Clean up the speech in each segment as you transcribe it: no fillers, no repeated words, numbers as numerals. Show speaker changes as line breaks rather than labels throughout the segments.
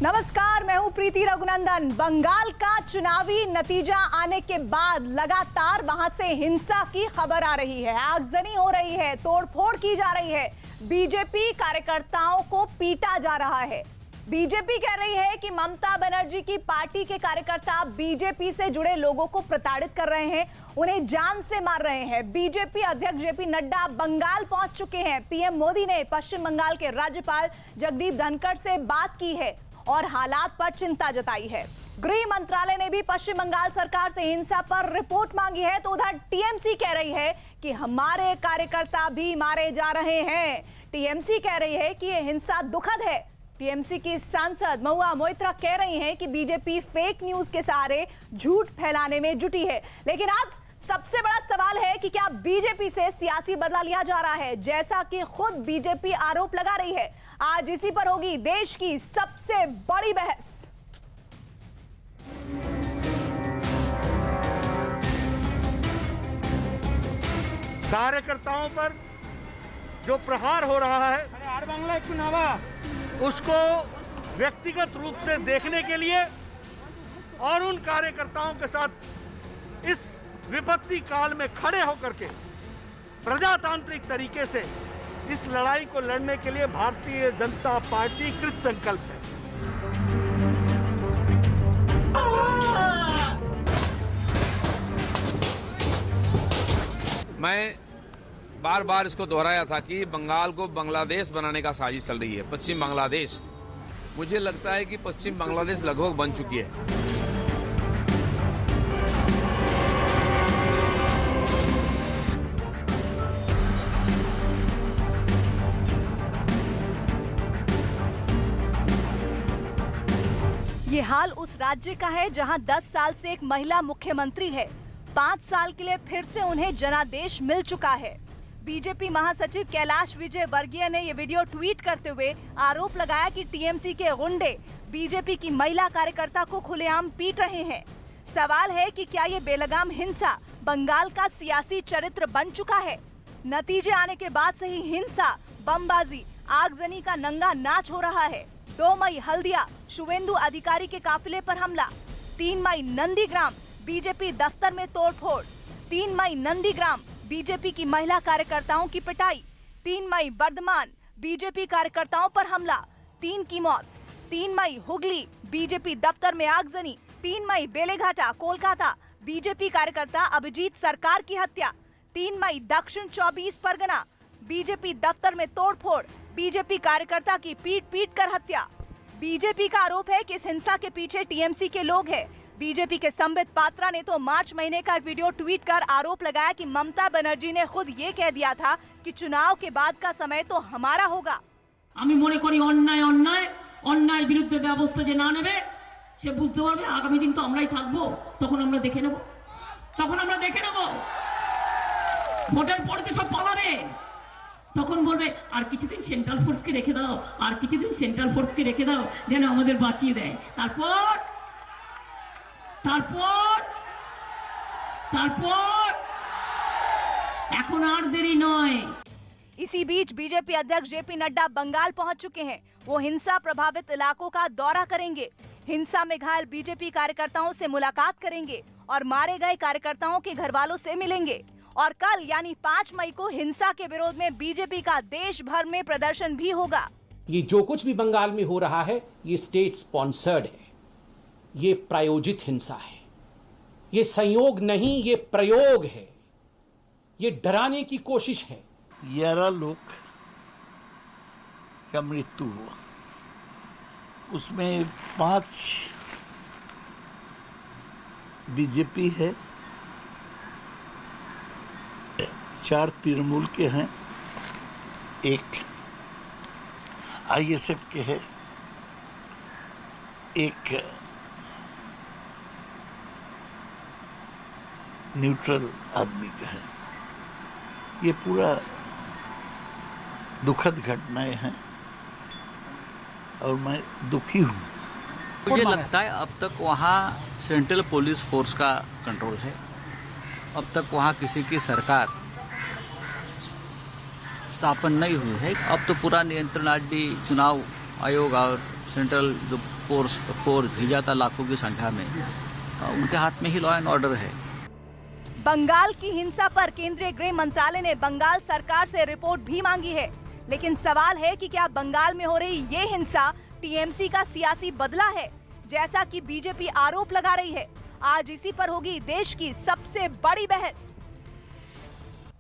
नमस्कार, मैं हूं प्रीति रघुनंदन। बंगाल का चुनावी नतीजा आने के बाद लगातार वहां से हिंसा की खबर आ रही है, आगजनी हो रही है, तोड़फोड़ की जा रही है, बीजेपी कार्यकर्ताओं को पीटा जा रहा है। बीजेपी कह रही है कि ममता बनर्जी की पार्टी के कार्यकर्ता बीजेपी से जुड़े लोगों को प्रताड़ित कर रहे हैं, उन्हें जान से मार रहे हैं। बीजेपी अध्यक्ष जेपी नड्डा बंगाल पहुंच चुके हैं। पीएम मोदी ने पश्चिम बंगाल के राज्यपाल जगदीप धनखड़ से बात की है और हालात पर चिंता जताई है। गृह मंत्रालय ने भी पश्चिम बंगाल सरकार से हिंसा पर रिपोर्ट मांगी है। तो उधर टीएमसी कह रही है कि हमारे कार्यकर्ता भी मारे जा रहे हैं। टीएमसी कह रही है कि यह हिंसा दुखद है। टीएमसी की सांसद महुआ मोइत्रा कह रही हैं कि बीजेपी फेक न्यूज के सहारे झूठ फैलाने में जुटी है। लेकिन आज सबसे बड़ा सवाल है कि क्या बीजेपी से सियासी बदला लिया जा रहा है, जैसा कि खुद बीजेपी आरोप लगा रही है। आज इसी पर होगी देश की सबसे बड़ी बहस।
कार्यकर्ताओं पर जो प्रहार हो रहा है उसको व्यक्तिगत रूप से देखने के लिए और उन कार्यकर्ताओं के साथ इस विपत्ति काल में खड़े होकर के प्रजातांत्रिक तरीके से इस लड़ाई को लड़ने के लिए भारतीय जनता पार्टी कृत संकल्प है।
मैं बार बार इसको दोहराया था कि बंगाल को बांग्लादेश बनाने का साजिश चल रही है, पश्चिम बांग्लादेश। मुझे लगता है कि पश्चिम बांग्लादेश लगभग बन चुकी है।
ये हाल उस राज्य का है जहां 10 साल से एक महिला मुख्यमंत्री है। 5 साल के लिए फिर से उन्हें जनादेश मिल चुका है। बीजेपी महासचिव कैलाश विजय वर्गीय ने ये वीडियो ट्वीट करते हुए आरोप लगाया कि टीएमसी के गुंडे बीजेपी की महिला कार्यकर्ता को खुलेआम पीट रहे हैं। सवाल है कि क्या ये बेलगाम हिंसा बंगाल का सियासी चरित्र बन चुका है। नतीजे आने के बाद से ही हिंसा, बमबाजी, आगजनी का नंगा नाच हो रहा है। 2 मई हल्दिया शुवेंदु अधिकारी के काफिले पर हमला। 3 मई नंदीग्राम बीजेपी दफ्तर में तोड़फोड़। 3 मई नंदीग्राम बीजेपी की महिला कार्यकर्ताओं की पिटाई। 3 मई बर्धमान बीजेपी कार्यकर्ताओं पर हमला, 3 की मौत। 3 मई हुगली बीजेपी दफ्तर में आगजनी। 3 मई बेलेघाटा कोलकाता बीजेपी कार्यकर्ता अभिजीत सरकार की हत्या। 3 मई दक्षिण 24 परगना बीजेपी दफ्तर में तोड़फोड़, बीजेपी कार्यकर्ता की पीट कर हत्या। बीजेपी का आरोप है कि इस हिंसा के पीछे टीएमसी के लोग हैं। बीजेपी के संबित पात्रा ने तो मार्च महीने का एक वीडियो ट्वीट कर आरोप लगाया कि ममता बनर्जी ने खुद ये कह दिया था कि चुनाव के बाद का समय तो हमारा होगा।
আমি মনে করি অন্যায় বিরুদ্ধে ব্যবস্থা যে না নেবে সে বুঝতে পারবে আগামী দিন তো আমরাই থাকবো, তখন আমরা দেখে নেব ভোটের পরে তো সব পালাবে, তখন বলবে আর কিছুদিন সেন্ট্রাল ফোর্সকে রেখে দাও যেন আমাদের বাঁচিয়ে দেয়। তারপর এখন আর দেরি নয়।
इसी बीच बीजेपी अध्यक्ष जेपी नड्डा बंगाल पहुंच चुके हैं। वो हिंसा प्रभावित इलाकों का दौरा करेंगे, हिंसा में घायल बीजेपी कार्यकर्ताओं से मुलाकात करेंगे और मारे गए कार्यकर्ताओं के घर वालों से मिलेंगे। और कल यानी 5 मई को हिंसा के विरोध में बीजेपी का देश भर में प्रदर्शन भी होगा।
ये जो कुछ भी बंगाल में हो रहा है ये स्टेट स्पॉन्सर्ड है, ये प्रायोजित हिंसा है, ये संयोग नहीं, ये प्रयोग है, ये डराने की कोशिश है।
11 लोग का मृत्यु हुआ, उसमें 5 बीजेपी है, 4 तृणमूल के हैं, 1 आईएसएफ के है, 1 न्यूट्रल आदमी का है। ये पूरा दुखद घटनाएं हैं और मैं दुखी हूँ।
मुझे लगता है अब तक वहाँ सेंट्रल पुलिस फोर्स का कंट्रोल है, अब तक वहाँ किसी की सरकार स्थापन नहीं हुई है। अब तो पूरा नियंत्रण आज भी चुनाव आयोग और सेंट्रल जो फोर्स भेजा था लाखों की संख्या में, उनके हाथ में ही लॉ एंड ऑर्डर है।
बंगाल की हिंसा पर केंद्रीय गृह मंत्रालय ने बंगाल सरकार से रिपोर्ट भी मांगी है, लेकिन सवाल है कि क्या बंगाल में हो रही ये हिंसा टीएमसी का सियासी बदला है, जैसा कि बीजेपी आरोप लगा रही है। आज इसी पर होगी देश की सबसे बड़ी बहस।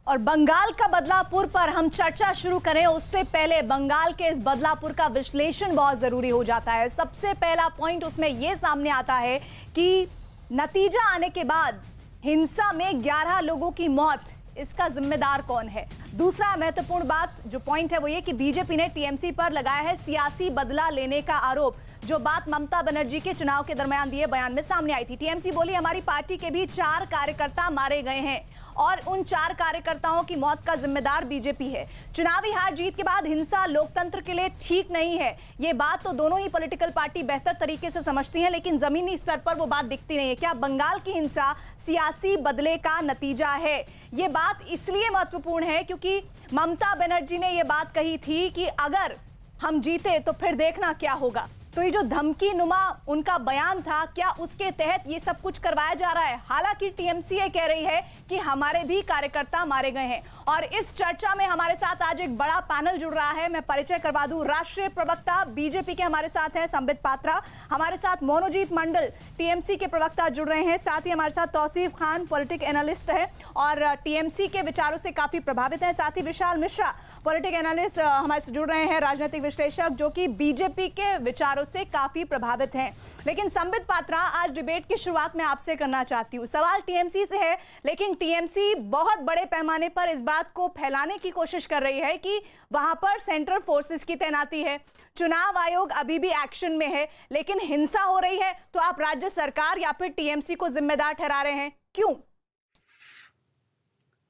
और बंगाल का बदलापुर पर हम चर्चा शुरू करें उससे पहले बंगाल के इस बदलापुर का विश्लेषण बहुत जरूरी हो जाता है। सबसे पहला पॉइंट उसमें यह सामने आता है कि नतीजा आने के बाद हिंसा में 11 लोगों की मौत, इसका जिम्मेदार कौन है। दूसरा महत्वपूर्ण बात जो पॉइंट है वो ये कि बीजेपी ने टीएमसी पर लगाया है सियासी बदला लेने का आरोप, जो बात ममता बनर्जी के चुनाव के दरमियान दिए बयान में सामने आई थी। टीएमसी बोली हमारी पार्टी के भी 4 कार्यकर्ता मारे गए हैं और उन 4 कार्यकर्ताओं की मौत का जिम्मेदार बीजेपी है। चुनावी हार जीत के बाद हिंसा लोकतंत्र के लिए ठीक नहीं है, ये बात तो दोनों ही पॉलिटिकल पार्टी बेहतर तरीके से समझती हैं, लेकिन जमीनी स्तर पर वो बात दिखती नहीं है। क्या बंगाल की हिंसा सियासी बदले का नतीजा है? ये बात इसलिए महत्वपूर्ण है क्योंकि ममता बनर्जी ने ये बात कही थी कि अगर हम जीते तो फिर देखना क्या होगा। तो ये जो धमकी नुमा उनका बयान था, क्या उसके तहत ये सब कुछ करवाया जा रहा है? हालांकि टीएमसी ये कह रही है कि हमारे भी कार्यकर्ता मारे गए हैं। और इस चर्चा में हमारे साथ आज एक बड़ा पैनल जुड़ रहा है। मैं परिचय करवा दूं, राष्ट्रीय प्रवक्ता बीजेपी के हमारे साथ हैं संबित पात्रा, हमारे साथ मोनोजीत मंडल टीएमसी के प्रवक्ता जुड़ रहे हैं, साथ ही हमारे साथ तौसीफ खान पॉलिटिक एनालिस्ट है और टीएमसी के विचारों से काफी प्रभावित है, साथ ही विशाल मिश्रा पॉलिटिक एनालिस्ट हमारे से जुड़ रहे हैं, राजनीतिक विश्लेषक जो कि बीजेपी के विचारों से काफी प्रभावित हैं। लेकिन संबित पात्रा, आज डिबेट की शुरुआत मैं आपसे करना चाहती हूँ। सवाल टीएमसी से है, लेकिन टीएमसी बहुत बड़े पैमाने पर इस बात को फैलाने की कोशिश कर रही है कि वहां पर सेंट्रल फोर्सेस की तैनाती है, चुनाव आयोग अभी भी एक्शन में है, लेकिन हिंसा हो रही है तो आप राज्य सरकार या फिर टीएमसी को जिम्मेदार ठहरा रहे हैं, क्यों?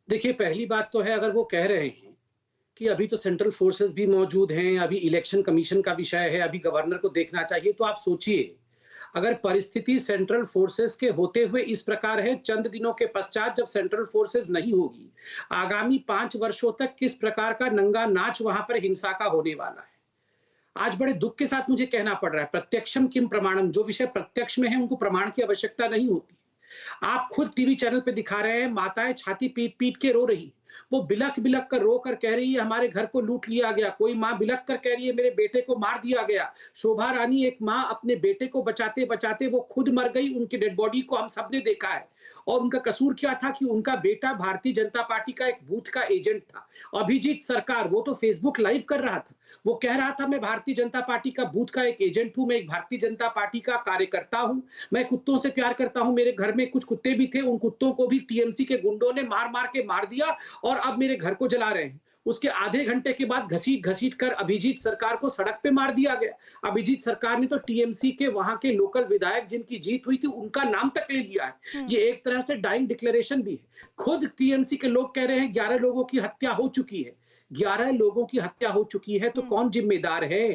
देखिए, पहली बात तो है, अगर वो कह रहे हैं कि अभी तो सेंट्रल फोर्सेस भी मौजूद हैं, अभी इलेक्शन कमीशन का विषय है, अभी गवर्नर को देखना चाहिए, तो आप सोचिए अगर परिस्थिति सेंट्रल फोर्सेस के होते हुए इस प्रकार है, चंद दिनों के पश्चात जब सेंट्रल फोर्सेस नहीं होगी, आगामी 5 वर्षों तक किस प्रकार का नंगा नाच वहां पर हिंसा का होने वाला है। आज बड़े दुख के साथ मुझे कहना पड़ रहा है, प्रत्यक्षम किम प्रमाणम, जो विषय प्रत्यक्ष में है उनको प्रमाण की आवश्यकता नहीं होती। आप खुद टीवी चैनल पे दिखा रहे हैं, माताएं छाती पीट पीट के रो रही, वो बिलख बिलख कर रो कर कह रही है हमारे घर को लूट लिया गया। कोई माँ बिलख कर कह रही है मेरे बेटे को मार दिया गया। शोभा रानी, एक माँ अपने बेटे को बचाते बचाते वो खुद मर गई, उनकी डेड बॉडी को हम सबने देखा है। और उनका कसूर क्या था कि उनका बेटा भारतीय जनता पार्टी का एक बूथ का एजेंट था। अभिजीत सरकार, वो तो फेसबुक लाइव कर रहा था, वो कह रहा था मैं भारतीय जनता पार्टी का बूथ का एक एजेंट हूं, मैं एक भारतीय जनता पार्टी का कार्यकर्ता हूं, मैं कुत्तों से प्यार करता हूं, मेरे घर में कुछ कुत्ते भी थे, उन कुत्तों को भी टीएमसी के गुंडों ने मार मार के मार दिया और अब मेरे घर को जला रहे हैं। उसके आधे घंटे के बाद घसीट घसीट कर अभिजीत सरकार को सड़क पे मार दिया गया। अभिजीत सरकार ने तो टीएमसी के वहां के लोकल विधायक जिनकी जीत हुई थी उनका नाम तक ले लिया है। ये एक तरह से डाइंग डिक्लेरेशन भी है। खुद टीएमसी के लोग कह रहे हैं 11 लोगों की हत्या हो चुकी है। 11 लोगों की हत्या हो चुकी है तो कौन जिम्मेदार है?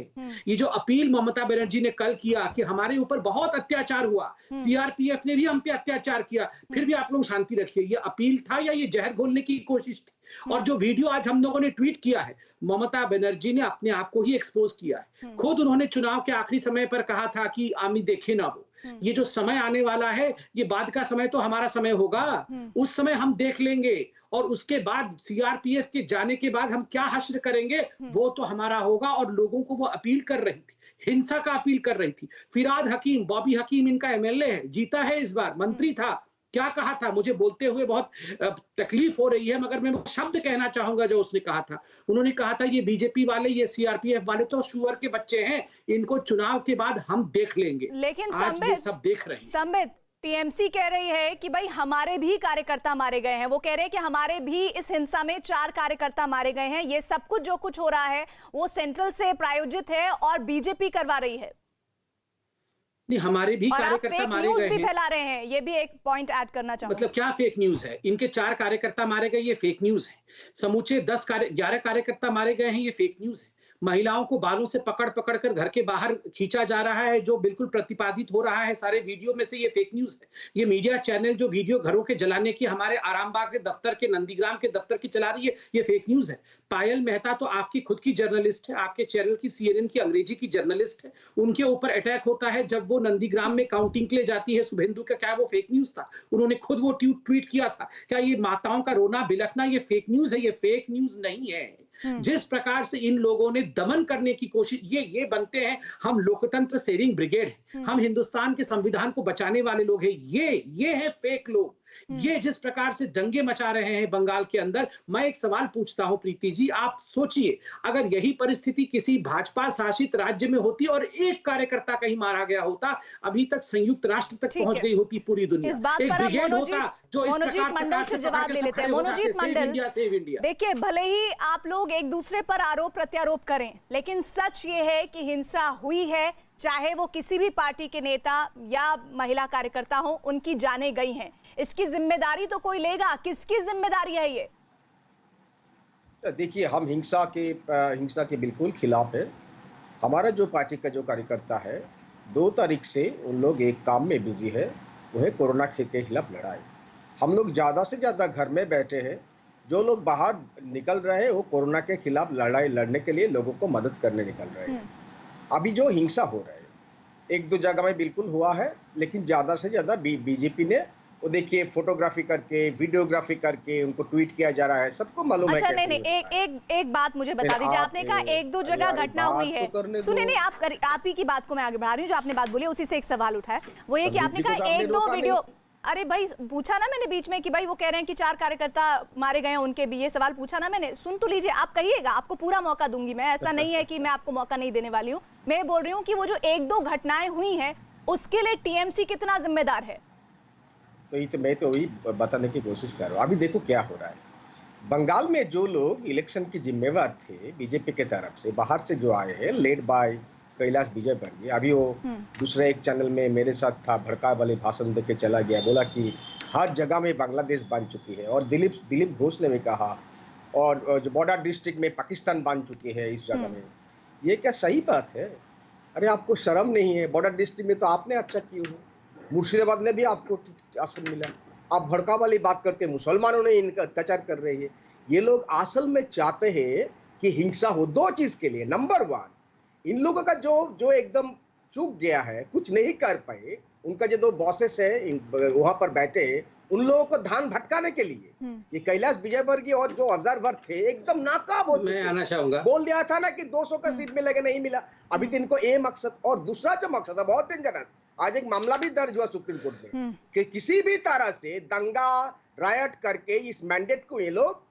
ये जो अपील ममता बनर्जी ने कल किया कि हमारे ऊपर बहुत अत्याचार हुआ, सीआरपीएफ ने भी हम पे अत्याचार किया, फिर भी आप लोग शांति रखिए, ये अपील था या ये जहर घोलने की कोशिश थी? और जो वीडियो आज हम लोगों ने ट्वीट किया है, ममता बनर्जी ने अपने आप को ही एक्सपोज किया है। खुद उन्होंने चुनाव के आखिरी समय पर कहा था कि आमी देखे ना हो, ये जो समय आने वाला है ये बाद का समय तो हमारा समय होगा, उस समय हम देख लेंगे और उसके बाद सीआरपीएफ के जाने के बाद हम क्या हश्र करेंगे वो तो हमारा होगा। और लोगों को वो अपील कर रही थी, हिंसा का अपील कर रही थी। फिराद हकीम, बॉबी हकीम इनका एमएलए है, जीता है इस बार, मंत्री था। क्या कहा था, मुझे बोलते हुए बहुत तकलीफ हो रही है मगर मैं शब्द कहना चाहूंगा जो उसने कहा था। उन्होंने कहा था ये बीजेपी वाले, ये सीआरपीएफ वाले तो शुअर के बच्चे हैं, इनको चुनाव के बाद हम देख लेंगे।
लेकिन
आज ये सब देख रहे हैं।
संबित, टीएमसी कह रही है कि भाई हमारे भी कार्यकर्ता मारे गए हैं, वो कह रहे हैं कि हमारे भी इस हिंसा में 4 कार्यकर्ता मारे गए हैं। ये सब कुछ जो कुछ हो रहा है वो सेंट्रल से प्रायोजित है और बीजेपी करवा रही है।
नहीं, हमारे भी कार्यकर्ता मारे गए हैं,
फैला रहे हैं, ये भी एक पॉइंट ऐड करना चाहूंगा।
मतलब क्या फेक न्यूज है? इनके 4 कार्यकर्ता मारे गए, ये फेक न्यूज है। समूचे 11 कार्यकर्ता मारे गए हैं, ये फेक न्यूज है। महिलाओं को बालों से पकड़ पकड़ कर घर के बाहर खींचा जा रहा है, जो बिल्कुल प्रतिपादित हो रहा है सारे वीडियो में से, ये फेक न्यूज है। ये मीडिया चैनल जो वीडियो घरों के जलाने की हमारे आरामबाग के दफ्तर के, नंदीग्राम के दफ्तर की चला रही है, ये फेक न्यूज है। पायल मेहता तो आपकी खुद की जर्नलिस्ट है, आपके चैनल की CNN की अंग्रेजी की जर्नलिस्ट है, उनके ऊपर अटैक होता है जब वो नंदीग्राम में काउंटिंग के लिए जाती है शुभेंदु का, क्या वो फेक न्यूज था? उन्होंने खुद वो ट्वीट किया था। क्या ये माताओं का रोना बिलखना ये फेक न्यूज है? ये फेक न्यूज नहीं है। जिस प्रकार से इन लोगों ने दमन करने की कोशिश, ये बनते हैं हम लोकतंत्र सेविंग ब्रिगेड है, हम हिंदुस्तान के संविधान को बचाने वाले लोग हैं, ये है फेक लोग। ये जिस प्रकार से दंगे मचा रहे हैं बंगाल के अंदर, मैं एक सवाल पूछता हूं प्रीति जी, आप सोचिए अगर यही परिस्थिति किसी भाजपा शासित राज्य में होती और एक कार्यकर्ता कहीं मारा गया होता, अभी तक संयुक्त राष्ट्र तक पहुंच गई होती पूरी दुनिया।
इस बात
एक
पर
ब्रिगेड होता जो इस
मोनोजीत
प्रकार
मंडल से जवाब ले लेते हैं। मोनोजीत मंडल,
सेव इंडिया।
देखिए भले ही आप लोग एक दूसरे पर आरोप प्रत्यारोप करें, लेकिन सच ये है कि हिंसा हुई है, चाहे वो किसी भी पार्टी के नेता या महिला कार्यकर्ता हो, उनकी जानें गई हैं। इसकी जिम्मेदारी तो कोई लेगा, किसकी जिम्मेदारी है ये?
देखिए, हम हिंसा के बिल्कुल खिलाफ है। हमारा जो पार्टी का जो कार्यकर्ता है, 2 तारीख से उन लोग एक काम में बिजी है, वो है कोरोना के खिलाफ लड़ाई। हम लोग ज़्यादा से ज़्यादा घर में बैठे हैं। जो लोग बाहर निकल रहे हैं वो कोरोना के खिलाफ लड़ाई लड़ने के लिए लोगों को मदद करने निकल रहे हैं। अभी जो हिंसा हो रहा है 1-2 जगह में बिल्कुल हुआ है, लेकिन ज़्यादा से ज़्यादा बीजेपी ने वो देखिए फोटोग्राफी करके, वीडियोग्राफी करके उनको ट्वीट किया जा रहा है, सबको मालूम है।
अच्छा, नहीं, एक बात मुझे बता दीजिए, आपने कहा 1-2 जगह घटना हुई है, सुनिए नहीं, आप ही की बात को मैं आगे बढ़ा रही हूँ, जो आपने बात बोली उसी से एक सवाल उठा है, वो ये कि आपने कहा 1-2 वीडियो। अरे भाई, पूछा ना मैंने बीच में कि भाई वो कह रहे हैं कि 4 कार्यकर्ता मारे गए हैं, उनके भी ये सवाल पूछा ना मैंने। सुन तो लीजिए, आप कहिएगा, आपको पूरा मौका दूंगी मैं, ऐसा नहीं है कि मैं आपको मौका नहीं देने वाली हूँ। मैं बोल रही हूँ कि वो जो 1-2 घटनाएं हुई हैं, उसके लिए TMC कितना जिम्मेदार है?
तो मैं तो वही बताने की कोशिश कर रहा हूँ। अभी देखो क्या हो रहा है बंगाल में। जो लोग इलेक्शन के जिम्मेवार थे बीजेपी के तरफ से, बाहर से जो आए हैं, लेड बाय कैलाश विजयवर्गीय, अभी वो दूसरे एक चैनल में मेरे साथ था, भड़का वाले भाषण देके चला गया, बोला कि हर जगह में बांग्लादेश बन चुकी है, और दिलीप घोष ने भी कहा, और जो बॉर्डर डिस्ट्रिक्ट में पाकिस्तान बन चुकी है इस जगह में। ये क्या सही बात है? अरे आपको शर्म नहीं है? बॉर्डर डिस्ट्रिक्ट में तो आपने अच्छा किया है, मुर्शिदाबाद में भी आपको आसन मिला। आप भड़का वाली बात करते, मुसलमानों ने इनका अत्याचार कर रहे हैं। ये लोग असल में चाहते हैं कि हिंसा हो 2 चीज के लिए। नंबर 1, इन लोगों का जो एकदम चूक गया है, कुछ नहीं कर पाए, उनका जो 2 बॉसेस है वहां पर बैठे, उन लोगों को ध्यान भटकाने के लिए ये कैलाश विजयवर्गीय और जो ऑब्जर्वर थे एकदम नाकाब हो चुके।
मैं आना चाहूंगा,
बोल दिया था ना कि 200 का सीट में लगे, नहीं मिला। अभी तो इनको ये मकसद, और दूसरा जो मकसद है बहुत डेंजरस, आज एक मामला भी दर्ज हुआ सुप्रीम कोर्ट में कि किसी भी तरह से दंगा रायट करके इस मैंडेट को ये लोग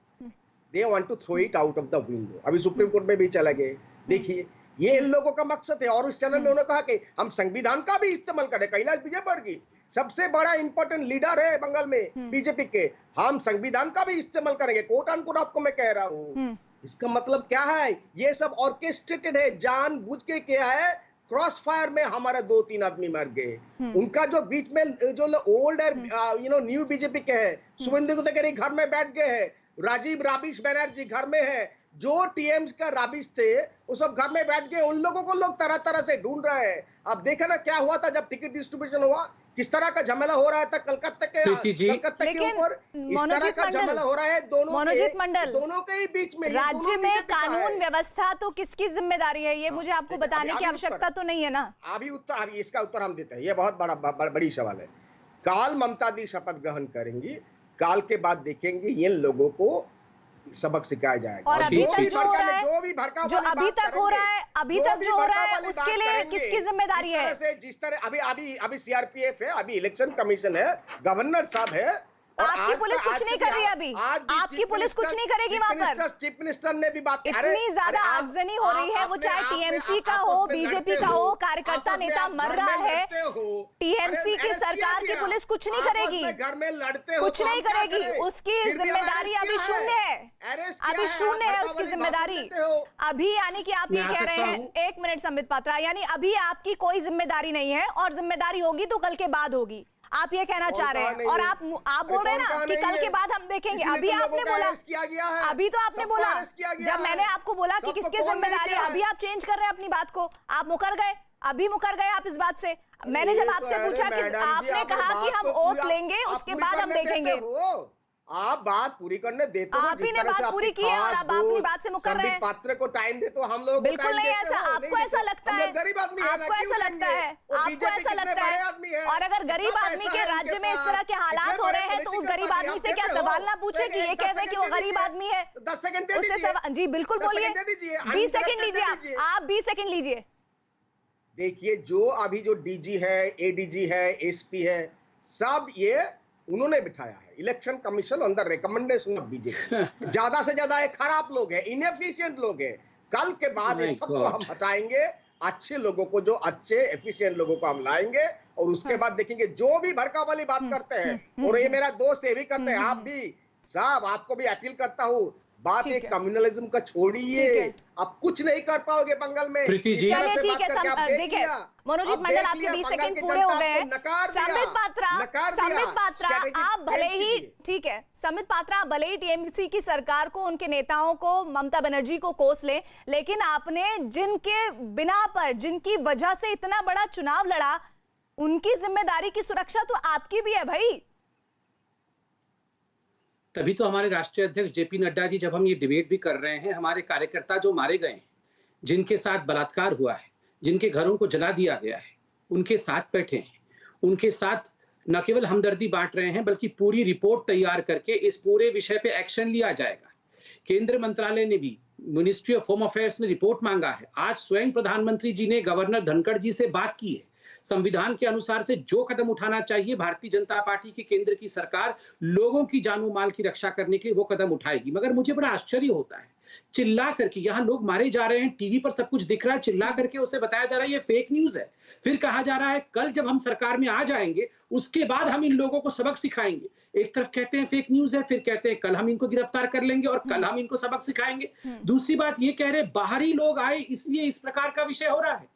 they want to throw it out of the window. अभी सुप्रीम कोर्ट में भी चला गए। देखिए, ये इन लोगों का मकसद है। और उस चैनल में उन्होंने कहा कि हम संविधान का भी इस्तेमाल करें। कैलाश विजयवर्गीय सबसे बड़ा इंपॉर्टेंट लीडर है बंगाल में बीजेपी के, हम संविधान का भी इस्तेमाल करेंगे, कोट अनकोट आपको मैं कह रहा हूँ। इसका मतलब क्या है? ये सब ऑर्केस्ट्रेटेड है, जानबूझ के किया है। क्रॉस फायर में हमारा 2-3 आदमी मर गए। उनका जो बीच में जो ओल्ड है न्यू बीजेपी के है, शुभेंदु अधिकारी घर में बैठ गए हैं, राजीव राबिश बनर्जी घर में है, जो टीएम्स का राबिश थे वो सब घर में बैठ गए। उन लोगों को लोग तरह तरह से ढूंढ रहे हैं। अब देखा ना क्या हुआ था जब टिकट डिस्ट्रीब्यूशन हुआ, किस तरह का झमेला हो रहा था कलकत्ता के ऊपर, इस तरह का झमेला हो रहा है दोनों के ही बीच में।
राज्य में कानून व्यवस्था तो किसकी जिम्मेदारी है, ये मुझे आपको बताने की आवश्यकता तो नहीं है ना।
अभी इसका उत्तर हम देते हैं। ये बहुत बड़ी सवाल है। काल ममता दी शपथ ग्रहण करेंगी, काल के बाद देखेंगे ये लोगों को सबक सिखाया जाएगा।
और अभी तक जो हो रहा है,
जो
अभी तक हो रहा है उसके लिए किसकी जिम्मेदारी है?
जिस तरह अभी सीआरपीएफ है, अभी इलेक्शन कमीशन है, गवर्नर साहब है,
आपकी पुलिस कुछ नहीं कर रही है। अभी आपकी पुलिस कुछ नहीं करेगी वहाँ पर।
चीफ मिनिस्टर ने भी बात,
इतनी ज्यादा आगजनी हो रही है, वो चाहे टीएमसी का हो, बीजेपी का हो, कार्यकर्ता नेता मर रहा है, टीएमसी की सरकार की पुलिस कुछ नहीं करेगी,
घर में लड़ते हो,
कुछ नहीं करेगी। उसकी जिम्मेदारी अभी शून्य है, अभी शून्य है उसकी जिम्मेदारी अभी। यानी कि आप ये कह रहे हैं, 1 मिनट संबित पात्रा, यानी अभी आपकी कोई जिम्मेदारी नहीं है, और जिम्मेदारी होगी तो कल के बाद होगी। आप ये कहना चाह रहे हैं और आप बोल रहे हैं ना कि कल के बाद हम देखेंगे। अभी आपने बोला, अभी तो आपने बोला, जब मैंने आपको बोला कि किसकी जिम्मेदारी है, अभी आप चेंज कर रहे हैं अपनी बात को, आप मुकर गए, अभी मुकर गए आप इस बात से। मैंने जब आपसे पूछा कि आपने कहा कि हम ओट लेंगे उसके बाद हम देखेंगे।
आप बात पूरी करने देते हो,
आप ही ने बात पूरी की है और आप अपनी बात से मुकर रहे हैं।
पात्र को टाइम दे तो हम लोग
बिल्कुल नहीं ऐसा, आपको ऐसा लगता है,
गरीब आदमी है,
आपको ऐसा लगता है, आपको ऐसा लगता है। और अगर गरीब आदमी के राज्य में इस तरह के हालात हो रहे हैं तो उस गरीब आदमी से क्या सवाल ना पूछे कि ये कहते हैं कि वो गरीब आदमी है?
10 सेकंड
उससे सवाल, जी बिल्कुल बोलिए, 20 सेकंड लीजिए आप 20 सेकंड लीजिए।
देखिए, जो अभी जो डीजी है, एडीजी है, एसपी है, सब ये उन्होंने बिठाया है। इलेक्शन कमीशन अंदर रिकमेंडेशन ऑफ बीजेपी। ज्यादा से ज्यादा खराब लोग हैं, इनएफिशिएंट लोग हैं। कल के बाद इस सबको हम हटाएंगे, अच्छे लोगों को, जो अच्छे एफिशिएंट लोगों को हम लाएंगे और उसके बाद देखेंगे जो भी भड़का वाली बात करते हैं, और ये मेरा दोस्त ये भी करते हैं, आप भी साहब, आपको भी अपील करता हूँ, बात एक कम्युनलिज्म का छोड़िए, आप कुछ नहीं कर पाओगे बंगाल में।
प्रीति जी,
चलिए ठीक है, देखिए मनोजीत मंडल आपके 20 सेकंड पूरे हो गए हैं। संबित पात्रा आप भले ही, ठीक है, संबित पात्रा आप भले ही टीएमसी की सरकार को, उनके नेताओं को, ममता बनर्जी को कोस लें, लेकिन आपने जिनके बिना पर, जिनकी वजह से इतना बड़ा चुनाव लड़ा, उनकी जिम्मेदारी की सुरक्षा तो आपकी भी है भाई।
तभी तो हमारे राष्ट्रीय अध्यक्ष जेपी नड्डा जी, जब हम ये डिबेट भी कर रहे हैं, हमारे कार्यकर्ता जो मारे गए हैं, जिनके साथ बलात्कार हुआ है, जिनके घरों को जला दिया गया है, उनके साथ बैठे हैं, उनके साथ न केवल हमदर्दी बांट रहे हैं बल्कि पूरी रिपोर्ट तैयार करके इस पूरे विषय पे एक्शन लिया जाएगा। केंद्र मंत्रालय ने भी, मिनिस्ट्री ऑफ होम अफेयर्स ने रिपोर्ट मांगा है। आज स्वयं प्रधानमंत्री जी ने गवर्नर धनखड़ जी से बात की है। संविधान के अनुसार से जो कदम उठाना चाहिए, भारतीय जनता पार्टी की केंद्र की सरकार लोगों की जानो माल की रक्षा करने के लिए वो कदम उठाएगी। मगर मुझे बड़ा आश्चर्य होता है, चिल्ला करके यहाँ लोग मारे जा रहे हैं, टीवी पर सब कुछ दिख रहा है, चिल्ला करके उसे बताया जा रहा है ये फेक न्यूज है। फिर कहा जा रहा है कल जब हम सरकार में आ जाएंगे उसके बाद हम इन लोगों को सबक सिखाएंगे। एक तरफ कहते हैं फेक न्यूज है, फिर कहते हैं कल हम इनको गिरफ्तार कर लेंगे और कल हम इनको सबक सिखाएंगे। दूसरी बात ये कह रहे बाहरी लोग आए इसलिए इस प्रकार का विषय हो रहा है,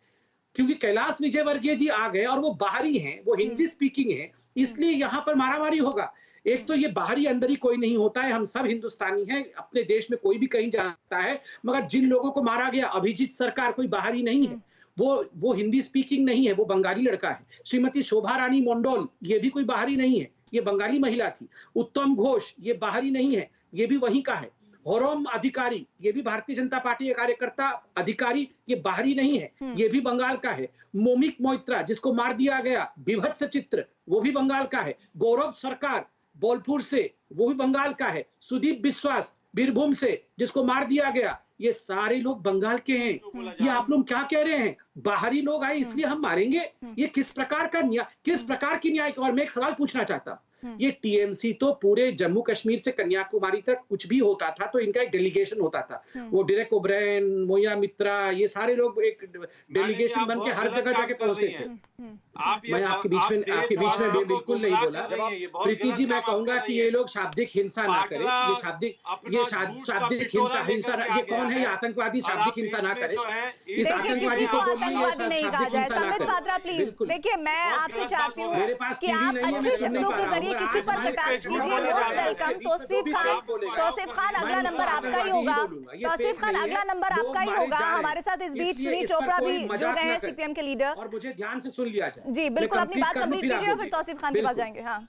क्योंकि कैलाश विजयवर्गीय जी आ गए और वो बाहरी हैं, वो हिंदी स्पीकिंग है, इसलिए यहाँ पर मारामारी होगा। एक तो ये बाहरी अंदरी कोई नहीं होता है, हम सब हिंदुस्तानी हैं, अपने देश में कोई भी कहीं जाता है, मगर जिन लोगों को मारा गया, अभिजीत सरकार कोई बाहरी नहीं है, वो हिंदी स्पीकिंग नहीं है, वो बंगाली लड़का है। श्रीमती शोभा रानी मंडल, ये भी कोई बाहरी नहीं है, ये बंगाली महिला थी। उत्तम घोष, ये बाहरी नहीं है, ये भी वहीं का है। होरम अधिकारी, ये भी भारतीय जनता पार्टी के कार्यकर्ता अधिकारी, ये बाहरी नहीं है, ये भी बंगाल का है। मोमिक मोइत्रा, जिसको मार दिया गया, विभत्स चित्र, वो भी बंगाल का है। गौरव सरकार बोलपुर से, वो भी बंगाल का है। सुदीप विश्वास बीरभूम से, जिसको मार दिया गया, ये सारे लोग बंगाल के हैं। ये आप लोग क्या कह रहे हैं, बाहरी लोग आए इसलिए हम मारेंगे? ये किस प्रकार की न्याय? और मैं एक सवाल पूछना चाहता हूँ, ये टीएमसी तो पूरे जम्मू कश्मीर से कन्याकुमारी तक कुछ भी होता था तो इनका एक डेलीगेशन होता था। वो डेरेक ओब्रायन, मोया मित्रा, ये सारे लोग एक डेलीगेशन बन के हर जगह जाके पहुंचते थे। मैं आपके बीच में बिल्कुल नहीं बोला। प्रीति जी, मैं कहूंगा कि ये लोग शाब्दिक हिंसा ना करें, ये शाब्दिक हिंसा, ये कौन है, ये आतंकवादी शाब्दिक हिंसा ना करे। इस आतंकवादी को
आतंकवादी नहीं कहा जाए। संबित पात्रा प्लीज, देखिए मैं आपसे चाहती हूँ कि आप अच्छे शब्दों के जरिए किसी पर कटाक्ष कीजिए। Most welcome. तौसीफ खान अगला नंबर आपका ही होगा। तौसीफ खान अगला नंबर आपका ही होगा। हमारे साथ इस बीच श्री चोपड़ा भी जुड़ गए हैं, सीपीएम के लीडर।
और मुझे ध्यान से सुन लिया जाए
जी, बिल्कुल अपनी बात कंप्लीट कीजिए, फिर तौसीफ खान के पास जाएंगे। हाँ,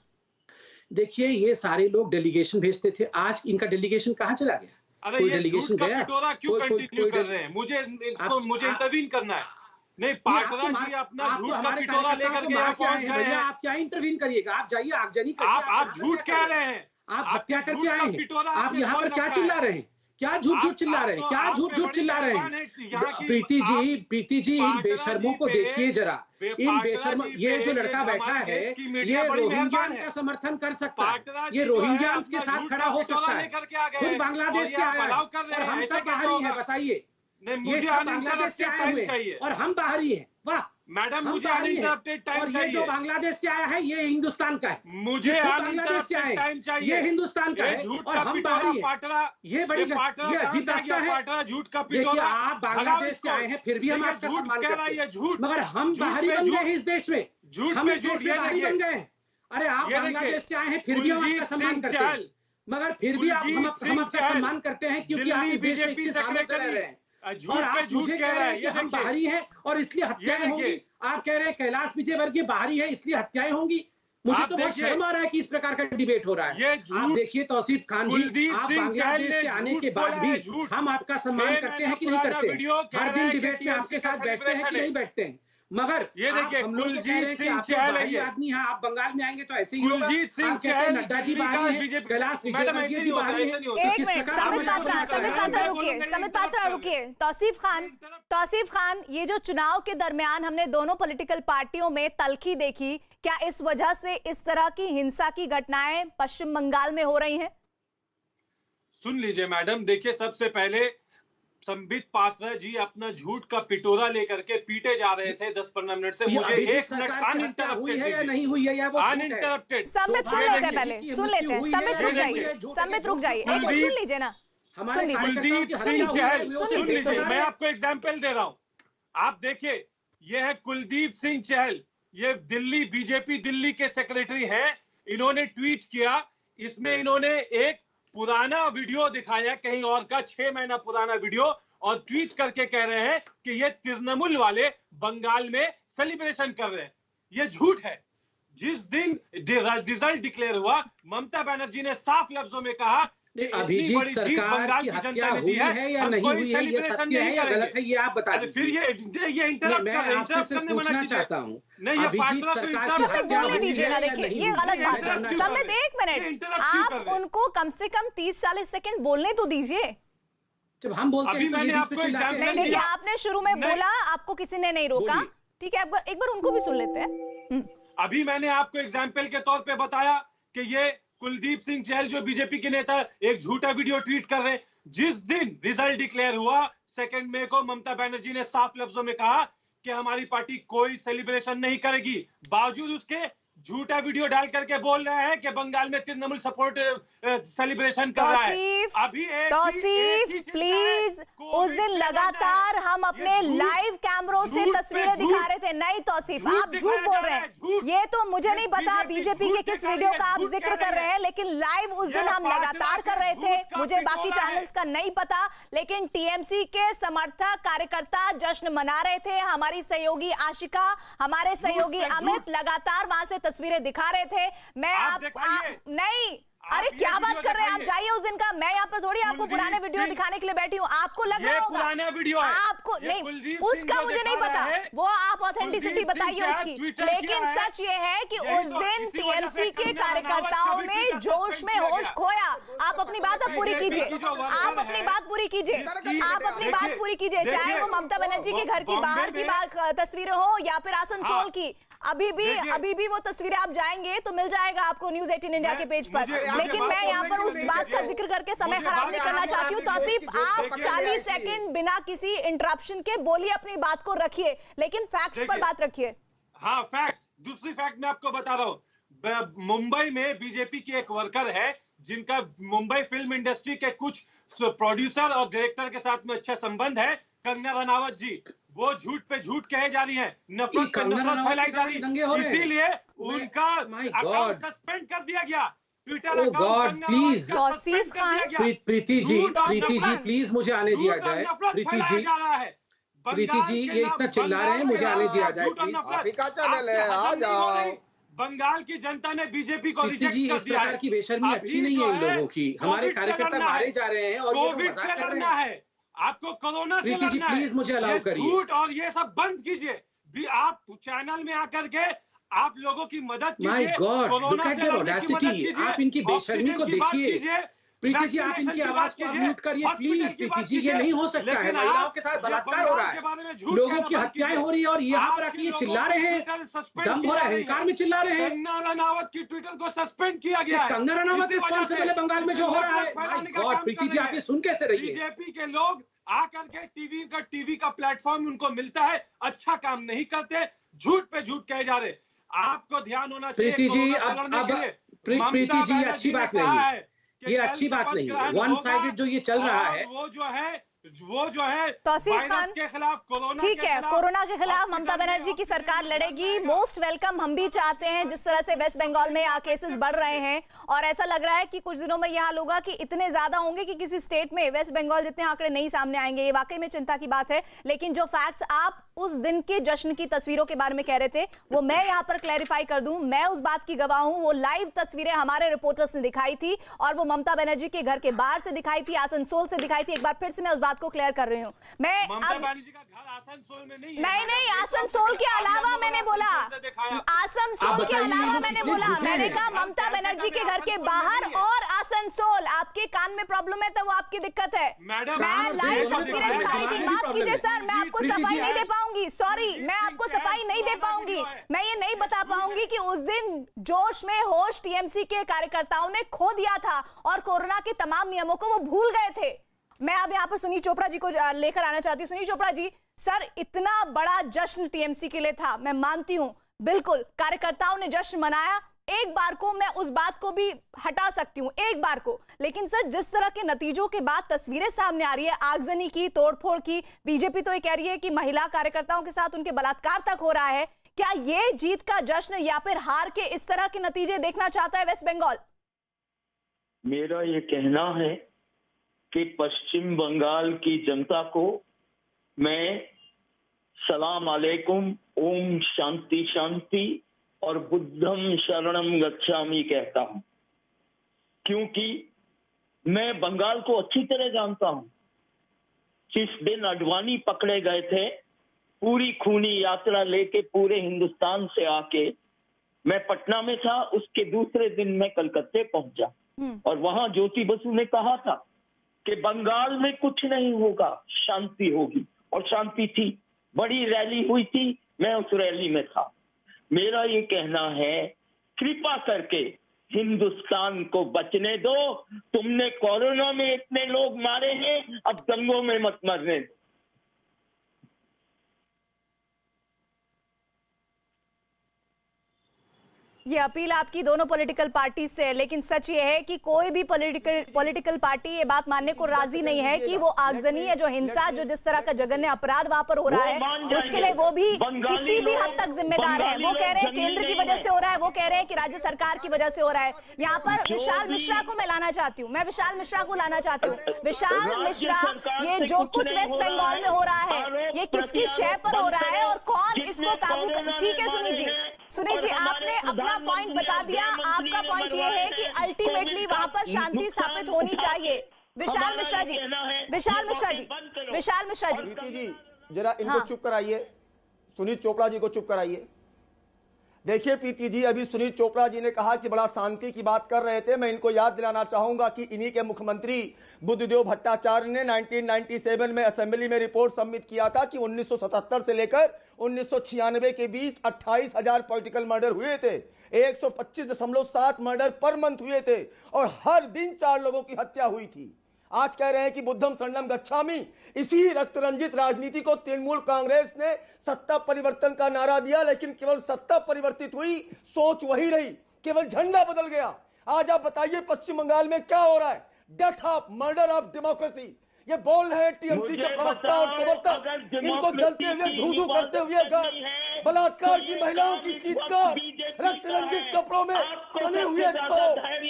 देखिए ये सारे लोग डेलीगेशन भेजते थे, आज इनका डेलीगेशन कहाँ चला गया? कोई डेलीगेशन गया?
क्यों कंटिन्यू कर रहे हैं? मुझे इंटरवीन करना है। नहीं, पाटरा जी अपना झूठ का पिटोरा लेकर के यहाँ पहुंच गए हैं।
आप क्या इंटरवीन करिएगा? आप जाइए आगजनी करिए।
आप झूठ कह रहे हैं,
आप हत्या करके आए हैं। आप यहाँ पर क्या चिल्ला रहे हैं? क्या झूठ चिल्ला रहे हैं? क्या झूठ चिल्ला रहे हैं? प्रीति जी, इन बेशर्मों को देखिए जरा। इन बेशर्म, ये जो लड़का बैठा है, ये रोहिंग्या का समर्थन कर सकता है, ये रोहिंग्या के साथ खड़ा हो सकता है, खुद बांग्लादेश से आया है और हम सब बाहरी हैं। बताइए, ये सब बांग्लादेश से आए हुए और हम बाहरी हैं। वाह
मैडम, मुझे अनइंटरप्टेड टाइम चाहिए।
ये जो बांग्लादेश से आया है, ये हिंदुस्तान का है।
मुझे बांग्लादेश से टाइम चाहिए।
ये हिंदुस्तान का है और हम बाहरी हैं। ये बड़ी ये अजीब रास्ता है।
झूठ का
देखिए, आप बांग्लादेश से आए हैं, फिर भी हम आपका सम्मान करते हैं, मगर हम बाहरी बन गए हैं इस देश में। हम इस देश में बाहरी बन गए हैं। अरे आप
ये
बांग्लादेश से आए हैं, फिर भी हम आपका सम्मान करते हैं, मगर फिर भी हम आपका सम्मान करते हैं क्योंकि आप इस देश में इतने सालों से रह रहे हैं और आप मुझे कह रहे हैं कि हम बाहरी हैं और इसलिए हत्याएं होंगी। आप कह रहे हैं कैलाश विजयवर्गीय बाहरी है इसलिए हत्याएं होंगी। मुझे तो बहुत शर्म आ रहा है कि इस प्रकार का डिबेट हो रहा है। आप देखिए तौसीफ खान जी, आप बांग्लादेश से आने के बाद भी हम आपका सम्मान करते हैं कि नहीं करते हैं? हर दिन डिबेट में आपके साथ बैठते हैं कि नहीं बैठते हैं? मगर
ये देखिए,
हम लोग कह रहे हैं कि आप बाहरी आदमी हैं, आप बंगाल में आएंगे तो ऐसे ही होगा।
कुलजीत सिंह
आप कहते हैं नड्डा जी बाहरी हैं, कैलाश विजयवर्गीय जी बाहरी हैं।
एक मिनट, समित पात्रा रुकिए। तौसीफ खान, ये जो चुनाव के दरमियान हमने दोनों पॉलिटिकल पार्टियों में तल्खी देखी, क्या इस वजह से इस तरह की हिंसा की घटनाएं पश्चिम बंगाल में हो रही हैं?
सुन लीजिए मैडम, देखिए सबसे पहले संबित पात्रा जी अपना झूठ का पिटोरा लेकर के पीटे जा रहे थे 10-15 मिनट से। मुझे 1 मिनट
हुई है या नहीं हुई है या वो
अनइंटरप्टेड
संबित सुन लेते हैं, पहले सुन लेते हैं। संबित रुक जाइए, संबित रुक जाइए, एक मिनट सुन लीजिए ना।
कुलदीप सिंह चहल, सुन लीजिए, मैं आपको एग्जाम्पल दे रहा हूं। आप देखिए, यह है कुलदीप सिंह चहल, ये दिल्ली बीजेपी दिल्ली के सेक्रेटरी हैं। इन्होंने ट्वीट किया, इसमें इन्होंने एक पुराना वीडियो दिखाया कहीं और का, 6 महीना पुराना वीडियो, और ट्वीट करके कह रहे हैं कि ये तृणमूल वाले बंगाल में सेलिब्रेशन कर रहे हैं। ये झूठ है। जिस दिन रिजल्ट डिक्लेयर हुआ, ममता बनर्जी ने साफ लफ्जों में कहा
अभिजीत सरकार की हत्या हुई है या नहीं हुई है, ये सत्य है या गलत है, ये आप बता दीजिए।
फिर ये इंटरप्ट
मैं आपसे सिर्फ पूछना चाहता हूँ, अभिजीत सरकार की हत्या हुई
दीजिए ना।
है या
देखिए,
नहीं
ये
हुई
गलत बात
जानना
है।
चाहता
संबित,
हूं।
एक मिनट, आप उनको कम से कम 30-40 सेकंड बोलने तो दीजिए।
जब हम बोलते हैं तो ये बीच में चिल्लाते हैं।
देखिए, आपने शुरू में बोला, आपको किसी ने नहीं रोका, ठीक है? एक बार उनको भी सुन लेते हैं।
अभी मैंने आपको एग्जाम्पल के तौर पे बताया कि ये कुलदीप सिंह चहल जो बीजेपी के नेता एक झूठा वीडियो ट्वीट कर रहे हैं। जिस दिन रिजल्ट डिक्लेयर हुआ 2 मई को, ममता बनर्जी ने साफ लफ्जों में कहा कि हमारी पार्टी कोई सेलिब्रेशन नहीं करेगी। बावजूद उसके झूठा वीडियो डाल करके बोल रहा है कि बंगाल में तृणमूल सपोर्ट सेलिब्रेशन कर रहा है। अभी
तौसीफ प्लीज, उस दिन लगातार हम अपने लाइव कैमरों से तस्वीरें दिखा रहे थे। नहीं तौसीफ, आप झूठ बोल रहे हैं। ये तो मुझे नहीं पता बीजेपी के किस वीडियो का आप जिक्र कर रहे हैं, लेकिन लाइव उस दिन हम लगातार कर रहे थे। मुझे बाकी चैनल्स का नहीं पता, लेकिन टीएमसी के समर्थक कार्यकर्ता जश्न मना रहे थे। हमारी सहयोगी आशिका, हमारे सहयोगी अमित लगातार वहां से तस्वीरें दिखा रहे थे। मैं नहीं, अरे क्या बात कर रहे हैं आप? जाइए उस दिन का। मैं यहाँ पर थोड़ी आपको पुराने वीडियो दिखाने के लिए बैठी हूँ। आपको लग रहा होगा
पुराना वीडियो है,
आपको नहीं, उसका मुझे नहीं पता, वो आप ऑथेंटिसिटी बताइए उसकी। लेकिन सच ये है कि उस दिन टीएमसी के कार्यकर्ताओं ने जोश में होश खोया। आप अपनी बात अब पूरी कीजिए, आप अपनी बात पूरी कीजिए, आप अपनी बात पूरी कीजिए। चाहे वो ममता बनर्जी के घर की बाहर की तस्वीरें हो या फिर आसनसोल की, अभी भी वो तस्वीरें आप जाएंगे तो मिल जाएगा आपको न्यूज़ 18 इंडिया के पेज पर। लेकिन मैं यहाँ पर उस बात का जिक्र करके समय खराब नहीं करना चाहती हूँ। तौसीफ, आप 40 सेकंड बिना किसी इंटरप्शन के बोलिए, अपनी बात को रखिए, लेकिन फैक्ट्स पर बात रखिए।
हाँ, फैक्ट्स। दूसरी फैक्ट मैं आपको बता रहा हूँ। मुंबई में बीजेपी की एक वर्कर है जिनका मुंबई फिल्म इंडस्ट्री के कुछ प्रोड्यूसर और डायरेक्टर के साथ में अच्छा संबंध है, कंगना रनावत जी। वो झूठ पे झूठ कहे जा रही है, नफरत पे नफरत फैलाई जा रही है, इसीलिए उनका अकाउंट सस्पेंड कर दिया गया। Twitter account
please
Tauseef Khan,
Preeti ji please मुझे आने दिया जाए। प्रीति जी ये इतना चिल्ला रहे हैं, मुझे आने दिया जाए प्लीज।
आप ही का चैनल है, आ जाओ।
बंगाल की जनता ने बीजेपी को रिजेक्ट कर दिया है।
इस प्रकार की बेशर्मी अच्छी नहीं है इन लोगों की। हमारे कार्यकर्ता मारे जा रहे हैं और
कोविड से लड़ना है, आपको कोरोना से लड़ना है।
प्लीज मुझे अलाउ करिए।
झूठ और ये सब बंद कीजिए। आप चैनल में आकर के आप लोगों की मदद कीजिए।
कोरोना से लड़ने की मदद कीजिए। आप इनकी बेशर्मी को देखिए। प्रीति जी, आप इनकी आवाज को म्यूट करिए प्लीज। प्रीति जी, ये नहीं हो सकता है। महिलाओं के साथ बलात्कार हो रहा है, लोगों की हत्याएं हो रही है और यहाँ पर आके ये चिल्ला रहे हैं, दम हो रहा है, अहंकार में चिल्ला रहे हैं।
कंगना रनावत की ट्विटर को सस्पेंड किया गया है।
कंगना रनावत रिस्पॉन्सिबल है बंगाल में जो हो रहा है। प्रीति जी, आप ये सुन कैसे रही है?
बीजेपी के लोग आकर के टीवी का प्लेटफॉर्म उनको मिलता है, अच्छा काम नहीं करते, झूठ पे झूठ कहे जा रहे। आपको ध्यान होना चाहिए।
प्रीति जी, प्रीति जी, अच्छी बात नहीं है, ये अच्छी बात नहीं है। वन साइडेड जो ये चल रहा है,
वो जो है वो जो है
तौसीफ
वायरस
खान,
के खिलाफ, कोरोना
ठीक
के
है,
खिलाफ,
कोरोना के खिलाफ
हॉस्पिटल
ममता
में
बनर्जी की
ऑक्सीजन
सरकार
की
लड़ेगी।
व्यवस्था है।
मोस्ट वेलकम हम भी चाहते हैं। जिस तरह से वेस्ट बंगाल में केसेस बढ़ रहे हैं और ऐसा लग रहा है कि कुछ दिनों में यह हाल होगा कि इतने ज्यादा होंगे कि किसी स्टेट में वेस्ट बंगाल जितने आंकड़े नहीं सामने आएंगे। ये वाकई में चिंता की बात है। लेकिन जो फैक्ट्स आप उस दिन के जश्न की तस्वीरों के बारे में कह रहे थे वो मैं यहाँ पर क्लैरिफाई कर दूं, मैं उस बात की गवाह हूं। वो लाइव तस्वीरें हमारे रिपोर्टर्स ने दिखाई थी और वो ममता बनर्जी के घर के बाहर से दिखाई थी, आसनसोल से दिखाई थी। एक बार फिर से मैं उस बात को क्लियर कर रही हूँ। मैं
ममता बनर्जी का घर आसनसोल में नहीं है।
नहीं, आसनसोल के अलावा मैंने बोला, आसनसोल के अलावा मैंने बोला, मैंने कहा ममता बनर्जी के घर के बाहर और आसनसोल। आपके कान में प्रॉब्लम है तो वो आपकी दिक्कत है।
मैडम,
मैं लाइव तस्वीरें दिखा रही थी। माफ कीजिए सर, मैं आपको सफाई नहीं दे पाऊंगी, सॉरी, मैं आपको सफाई नहीं दे पाऊंगी। मैं ये नहीं बता पाऊंगी कि उस दिन जोश में होश टीएमसी के कार्यकर्ताओं ने खो दिया था और कोरोना के तमाम नियमों को वो भूल गए थे। मैं अब यहाँ पर सुनील चोपड़ा जी को लेकर आना चाहती हूँ। सुनील चोपड़ा जी, सर इतना बड़ा जश्न टीएमसी के लिए था, मैं मानती हूँ, बिल्कुल कार्यकर्ताओं ने जश्न मनाया। एक बार को मैं उस बात को भी हटा सकती हूँ, एक बार को, लेकिन सर जिस तरह के नतीजों के बाद तस्वीरें सामने आ रही है, आगजनी की, तोड़फोड़ की, बीजेपी तो ये कह रही है कि महिला कार्यकर्ताओं के साथ उनके बलात्कार तक हो रहा है। क्या ये जीत का जश्न या फिर हार के इस तरह के नतीजे देखना चाहता है वेस्ट बंगाल?
मेरा ये कहना है कि पश्चिम बंगाल की जनता को मैं सलाम अलैकुम, ओम शांति शांति और बुद्धम शरणम गच्छामि कहता हूं, क्योंकि मैं बंगाल को अच्छी तरह जानता हूं। जिस दिन अडवाणी पकड़े गए थे, पूरी खूनी यात्रा लेके पूरे हिंदुस्तान से आके, मैं पटना में था, उसके दूसरे दिन मैं कलकत्ते पहुंचा और वहां ज्योति बसु ने कहा था कि बंगाल में कुछ नहीं होगा, शांति होगी, और शांति थी। बड़ी रैली हुई थी, मैं उस रैली में था। मेरा ये कहना है, कृपा करके हिंदुस्तान को बचने दो। तुमने कोरोना में इतने लोग मारे हैं, अब दंगों में मत मरने दो।
ये अपील आपकी दोनों पॉलिटिकल पार्टी से है, लेकिन सच ये है कि कोई भी पॉलिटिकल पार्टी ये बात मानने को राजी नहीं है कि वो आगजनी है, जो हिंसा, जो जिस तरह का जघन्य अपराध वहां पर हो रहा है, उसके लिए वो भी किसी भी हद तक जिम्मेदार है। वो कह रहे हैं केंद्र की वजह से हो रहा है, वो कह रहे हैं कि राज्य सरकार की वजह से हो रहा है। यहाँ पर विशाल मिश्रा को मैं लाना चाहती हूँ, मैं विशाल मिश्रा को लाना चाहती हूँ। विशाल मिश्रा, ये जो कुछ वेस्ट बंगाल में हो रहा है, ये किसकी शय पर हो रहा है और कौन इसको काबू कर? ठीक है सुनील जी, आपने अपना पॉइंट बता दिया। आपका पॉइंट ये है कि अल्टीमेटली वहां पर शांति स्थापित होनी चाहिए। विशाल मिश्रा जी,
जरा इनको चुप कराइए, सुनील चोपड़ा जी को चुप कराइए। देखिए प्रीति जी, अभी सुनील चोपड़ा जी ने कहा कि बड़ा शांति की बात कर रहे थे। मैं इनको याद दिलाना चाहूंगा कि इन्हीं के मुख्यमंत्री बुद्धदेव भट्टाचार्य ने 1997 में असेंबली में रिपोर्ट सबमिट किया था कि 1977 से लेकर 1996 के बीच 28,000 पॉलिटिकल मर्डर हुए थे, 125.7 मर्डर पर मंथ हुए थे और हर दिन 4 लोगों की हत्या हुई थी। आज कह रहे हैं कि बुद्धम शरणम गच्छामि। इसी रक्त रंजित राजनीति को तृणमूल कांग्रेस ने सत्ता परिवर्तन का नारा दिया, लेकिन केवल सत्ता परिवर्तित हुई, सोच वही रही, केवल झंडा बदल गया। आज आप बताइए पश्चिम बंगाल में क्या हो रहा है? Death of, murder of democracy. ये बोल रहे हैं टीएमसी के प्रवक्ता और समर्थक, इनको जलते हुए धू-धू करते हुए घर, बलात्कार की महिलाओं की चीत्कार, रक्त रंजित कपड़ों में सने हुए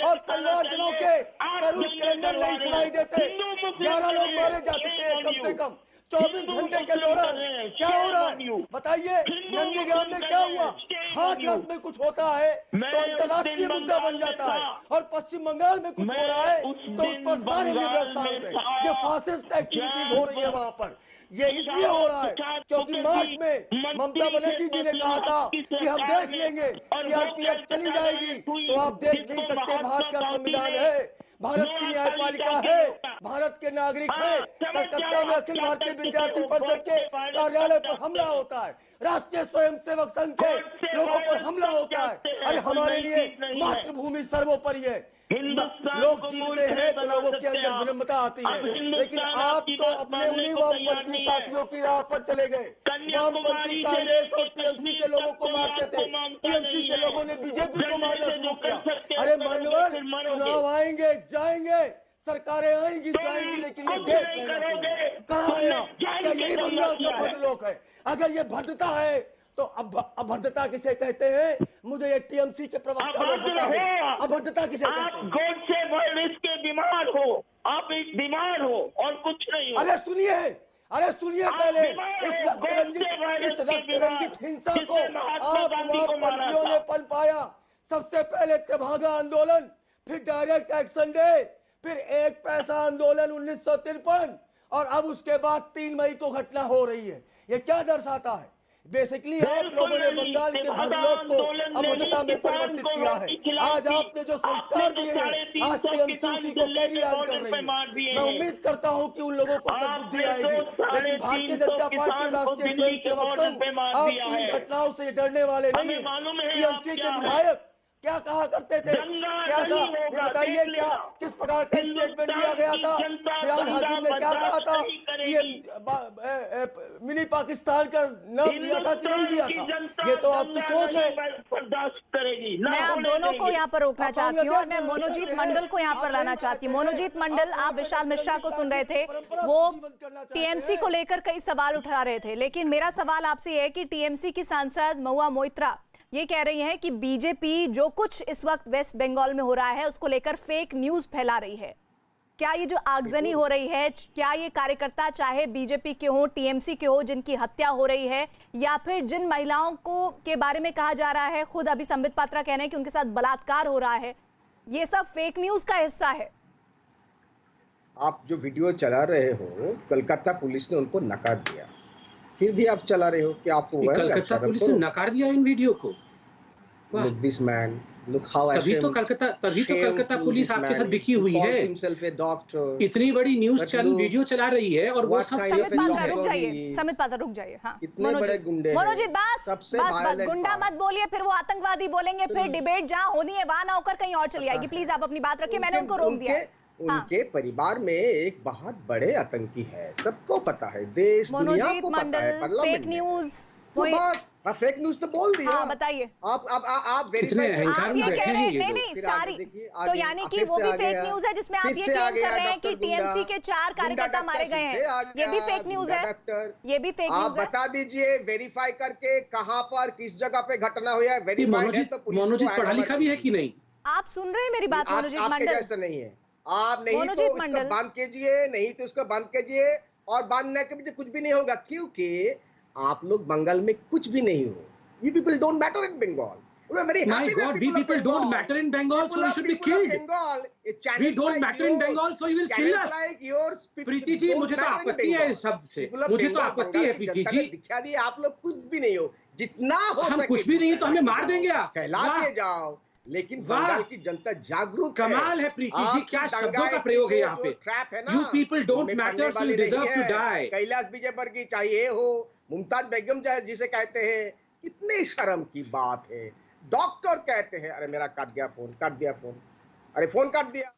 और परिवारजनों के करुण कैलेंडर नहीं सुनाई देते। 11 लोग मारे जा चुके हैं कम से कम 24 घंटे के दौरान। क्या हो रहा है बताइए? नंदीग्राम में क्या हुआ? हाथरस में कुछ होता है तो अंतर्राष्ट्रीय मुद्दा बन जाता है, और पश्चिम बंगाल में कुछ हो रहा है तो उस पर सारे लिबरल साउंड है। ये फासिस्ट एक्टिविटीज हो रही है वहां पर। ये इसलिए हो रहा है क्योंकि मार्च में ममता बनर्जी जी ने कहा था कि हम देख लेंगे, सीआरपीएफ चली जाएगी, तो आप देख नहीं सकते। भारत का संविधान है, भारत की न्यायपालिका है, भारत के नागरिक है। कलकत्ता में अखिल भारतीय विद्यार्थी परिषद के कार्यालय पर हमला होता है, राष्ट्रीय स्वयंसेवक संघ के लोगों पर हमला होता है। अरे हमारे लिए मातृभूमि सर्वोपरि है। लोग जीतते हैं तो लोगों के अंदर विनम्रता आती है, लेकिन आप तो अपने उन्हीं वामपंथी साथियों की राह पर चले गए। वामपंथी कांग्रेस और टीएमसी के लोगों को मारते थे, टीएमसी के लोगों ने बीजेपी को मारना शुरू किया। अरे मान्यवर, चुनाव आएंगे जाएंगे, सरकारें आएंगी जाएंगी, लेकिन ये देश रहना चाहिए। कहाँ आया? क्या यही बंगाल का भद्रलोक है? अगर ये भद्रता है तो अभद्रता किसे कहते हैं? मुझे ये टीएमसी के प्रवक्ता लोग बता दें, अभद्रता किसे कहते हैं?
गॉड से वर्ल्ड के बीमार हो, आप एक बीमार हो और कुछ नहीं हो।
अरे सुनिए पहले इस रक्त हिंसा को आप वामपंथियों ने पनपाया। सबसे पहले तेभागा आंदोलन, फिर डायरेक्ट एक्शन डे, फिर एक पैसा आंदोलन 1953 और अब उसके बाद 3 मई को घटना हो रही है। ये क्या दर्शाता है? बेसिकली आप लोगों ने बंगाल के भद्रलोक को अभद्रता में परिवर्तित किया है। आज आपने जो संस्कार दिए हैं, आज टीएमसी को कैरी ऑन कर रही है। मैं उम्मीद करता हूं कि उन लोगों को सद्बुद्धि आएगी, लेकिन भारतीय जनता पार्टी राष्ट्रीय स्वयंसेवक संघ आप इन घटनाओं से डरने वाले नहीं हैं। टीएमसी के विधायक क्या कहा करते थे? क्या था ये बताइए, क्या किस प्रकार का स्टेटमेंट दिया गया था? फिराद हाकिम ने क्या कहा था? ये मिनी पाकिस्तान का नाम दिया था कि नहीं दिया था? ये तो आपकी सोच है।
मैं आप दोनों को यहाँ पर रोकना चाहती हूँ और मैं मोनोजीत मंडल को यहाँ पर लाना चाहती हूँ। मोनोजीत मंडल, आप विशाल मिश्रा को सुन रहे थे, वो टीएमसी को लेकर कई सवाल उठा रहे थे, लेकिन मेरा सवाल आपसे यह है कि टीएमसी की सांसद महुआ मोइत्रा ये कह रही है कि बीजेपी जो कुछ इस वक्त वेस्ट बंगाल में हो रहा है उसको लेकर फेक न्यूज फैला रही है। क्या ये जो आगजनी हो रही है, क्या ये कार्यकर्ता चाहे बीजेपी के हो, टीएमसी के हो, जिनकी हत्या हो रही है, या फिर जिन महिलाओं को के बारे में कहा जा रहा है, खुद अभी संबित पात्रा कह रहे हैं कि उनके साथ बलात्कार हो रहा है, ये सब फेक न्यूज का हिस्सा है?
आप जो वीडियो चला रहे हो, कलकत्ता पुलिस ने उनको नकार दिया, फिर भी आप चला रहे हो कि आपको
कलकत्ता पुलिस ने नकार दिया इन वीडियो को?
Look this man, look how
तभी तो कलकत्ता पुलिस आपके साथ बिकी हुई है। इतनी बड़ी न्यूज चैनल वीडियो चला रही है और वो सब
समित पात्रा रुक जाइए। हाँ,
कितने बड़े गुंडे हैं।
मनोजीत बस गुंडा मत बोलिए, फिर वो आतंकवादी बोलेंगे, फिर डिबेट जहाँ होनी है वहां ना होकर कहीं और चली आएगी। प्लीज आप अपनी बात रखिए, मैंने उनको रोक दिया।
उनके परिवार में एक बहुत बड़े आतंकी है, सबको पता है, देश दुनिया को पता है।
फेक न्यूज,
फेक न्यूज तो बोल दिया।
हाँ, बताइए।
आप वेरीफाई
आप ये कह रहे हैं, नहीं सारी, तो यानी कि वो भी फेक न्यूज है जिसमें आप ये क्लेम कर रहे हैं कि टीएमसी के 4 कार्यकर्ता मारे गए हैं, ये भी फेक न्यूज है? ये भी फेक न्यूज है?
बता दीजिए वेरीफाई करके कहां पर किस जगह पे घटना हुई है, वेरीफाइड है तो
मनोजीत पढ़ा लिखा भी है कि नहीं?
आप सुन रहे हैं मेरी बात मनोजीत मंडल?
ऐसा नहीं है, आप नहीं तो उसको बंद कीजिए, नहीं तो उसको बंद कीजिए, और बांधने के पीछे कुछ भी नहीं होगा, क्योंकि आप लोग बंगाल में कुछ भी नहीं हो। You people don't matter in Bengal.
My God, we people don't matter in Bengal, so we should be killed. We don't matter in Bengal, so you will kill us. Preeti ji, मुझे तो आपत्ति है इस शब्द से, मुझे तो आपत्ति है प्रीति जी।
दिखा दिए आप लोग कुछ भी नहीं हो, जितना हो
हम कुछ भी नहीं है तो हमें मार देंगे आप,
फैला के जाओ। लेकिन बंगाल की जनता जागरूक है।
कमाल है प्रीति जी, क्या शब्दों का प्रयोग है यहाँ पे। You people don't matter, so you deserve to die.
Kailash Vijayvargiya चाहिए हो, मुमताज बेगम जिसे कहते हैं, कितनी शर्म की बात है। डॉक्टर कहते हैं, अरे मेरा काट दिया फोन, अरे फोन काट दिया।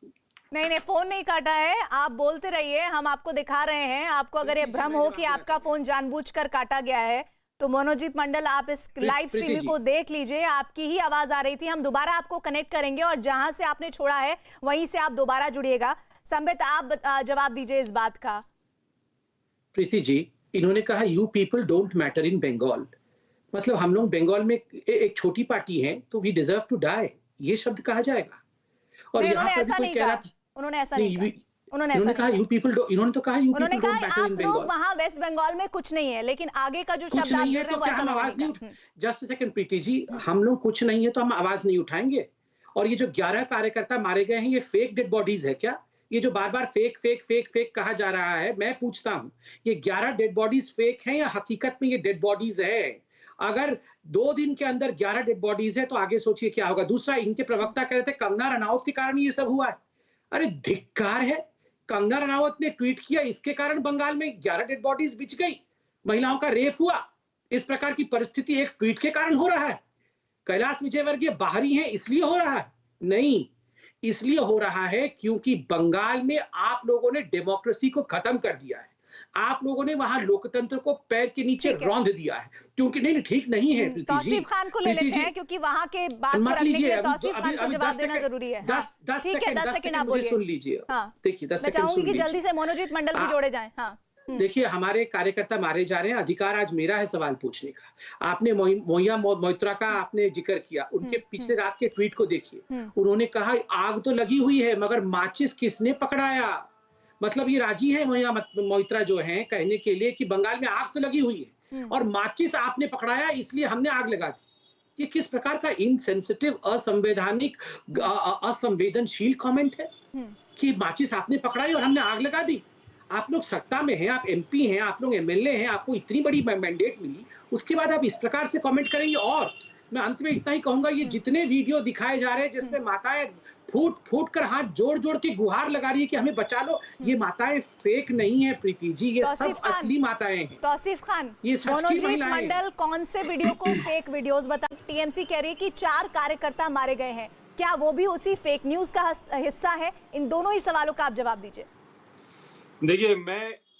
नहीं, फोन नहीं काटा है, आप बोलते रहिए, हम आपको दिखा रहे हैं। आपको अगर ये भ्रम हो कि आपका फोन जानबूझकर काटा गया है तो मनोजीत मंडल, आप इस लाइव स्ट्रीमिंग को देख लीजिए, आपकी ही आवाज आ रही थी। हम दोबारा आपको कनेक्ट करेंगे और जहां से आपने छोड़ा है वहीं से आप दोबारा जुड़िएगा। संबित, आप जवाब दीजिए इस बात का।
प्रीति जी, इन्होंने कहा you people don't matter in Bengal, मतलब हम लोग बंगाल में एक छोटी पार्टी हैं तो वी डिजर्व टू डाई, ये शब्द कहा जाएगा। और यहाँ पर भी कोई कह रहा था,
उन्होंने ऐसा नहीं कहा,
उन्होंने कहा यू पीपल, इन्होंने तो कहा you people don't matter in Bengal.
वहां वेस्ट बंगाल में कुछ नहीं है, लेकिन आगे का जो शब्द आप
तो क्या हम आवाज नहीं, जस्ट सेकंड प्रीति जी, हम लोग कुछ नहीं है तो हम आवाज नहीं उठाएंगे। और ये जो 11 कार्यकर्ता मारे गए हैं, ये फेक डेड बॉडीज है क्या? ये जो बार बार फेक फेक फेक फेक कहा जा रहा है, मैं पूछता हूं, ये 11 डेड बॉडीज फेक हैं या हकीकत में ये डेड बॉडीज है? अगर 2 दिन के अंदर 11 डेड बॉडीज है तो आगे सोचिए क्या होगा। दूसरा, इनके प्रवक्ता कह रहे थे कंगना रनौत के कारण ये सब हुआ है। अरे धिक्कार है, कंगना रनौत ने ट्वीट किया, इसके कारण बंगाल में 11 डेड बॉडीज बिछ गई, महिलाओं का रेप हुआ। इस प्रकार की परिस्थिति एक ट्वीट के कारण हो रहा है। कैलाश विजयवर्गीय बाहरी हैं इसलिए हो रहा है? नहीं, इसलिए हो रहा है क्योंकि बंगाल में आप लोगों ने डेमोक्रेसी को खत्म कर दिया है। आप लोगों ने वहां लोकतंत्र को पैर के नीचे
ठीक है।
रौंद दिया है, क्योंकि नहीं ठीक नहीं है प्रीति जी।
तौसीफ खान को ले
प्रीति
लेते
जी,
हैं क्योंकि वहां के बात को
मत
रखने के
लीजिए,
लिए
अभी
तौसीफ खान को
अभी
जवाब
10
देना
सेकंड,
जरूरी है।
10
ठीक है, 10 सेकंड आप
मुझे
बोलिए।
सुन लीजिए।
हाँ,
देखिए 10
मैं
सेकंड
चाहूंगी
सुन
कि जल्दी
लीजिए।
से मनोजीत मंडल भी जोड़े जाएं। हाँ,
देखिए हमारे कार्यकर्ता मारे जा रहे हैं, अधिकार आज मेरा है सवाल पूछने का। आपने मोइया मोइत्रा का आपने जिक्र किया, उनके पिछले रात के ट्वीट को देखिए। उन्होंने कहा आग तो लगी हुई है मगर माचिस किसने पकड़ाया। मतलब ये राजी है मोइया मोइत्रा जो हैं कहने के लिए कि बंगाल में आग तो लगी हुई है और माचिस आपने पकड़ाया इसलिए हमने आग लगा दी। ये किस प्रकार का इनसेंसिटिव, असंवैधानिक, असंवेदनशील कमेंट है कि माचिस आपने पकड़ाई और हमने आग लगा दी। आप लोग सत्ता में हैं, आप एमपी हैं, आप लोग एमएलए हैं, आपको इतनी बड़ी मैंडेट मिली, उसके बाद आप इस प्रकार से कमेंट करेंगे। और मैं अंत में इतना ही कहूंगा, ये जितने वीडियो दिखाए जा रहे हैं जिसमें माताएं फूट कर हाथ जोड़ जोड़ के गुहार लगा रही है कि हमें बचा लो, ये माताएं फेक नहीं है प्रीति जी, ये सब असली माताएं हैं।
तौसीफ खान,
ये सच की
मनोजीत
महिलाएं हैं।
मंडल कौन से वीडियो को फेक वीडियोस बता। टीएमसी कह रही है कि 4 कार्यकर्ता मारे गए हैं, क्या वो भी उसी फेक न्यूज का हिस्सा है? इन दोनों ही सवालों का आप जवाब दीजिए।
देखिए,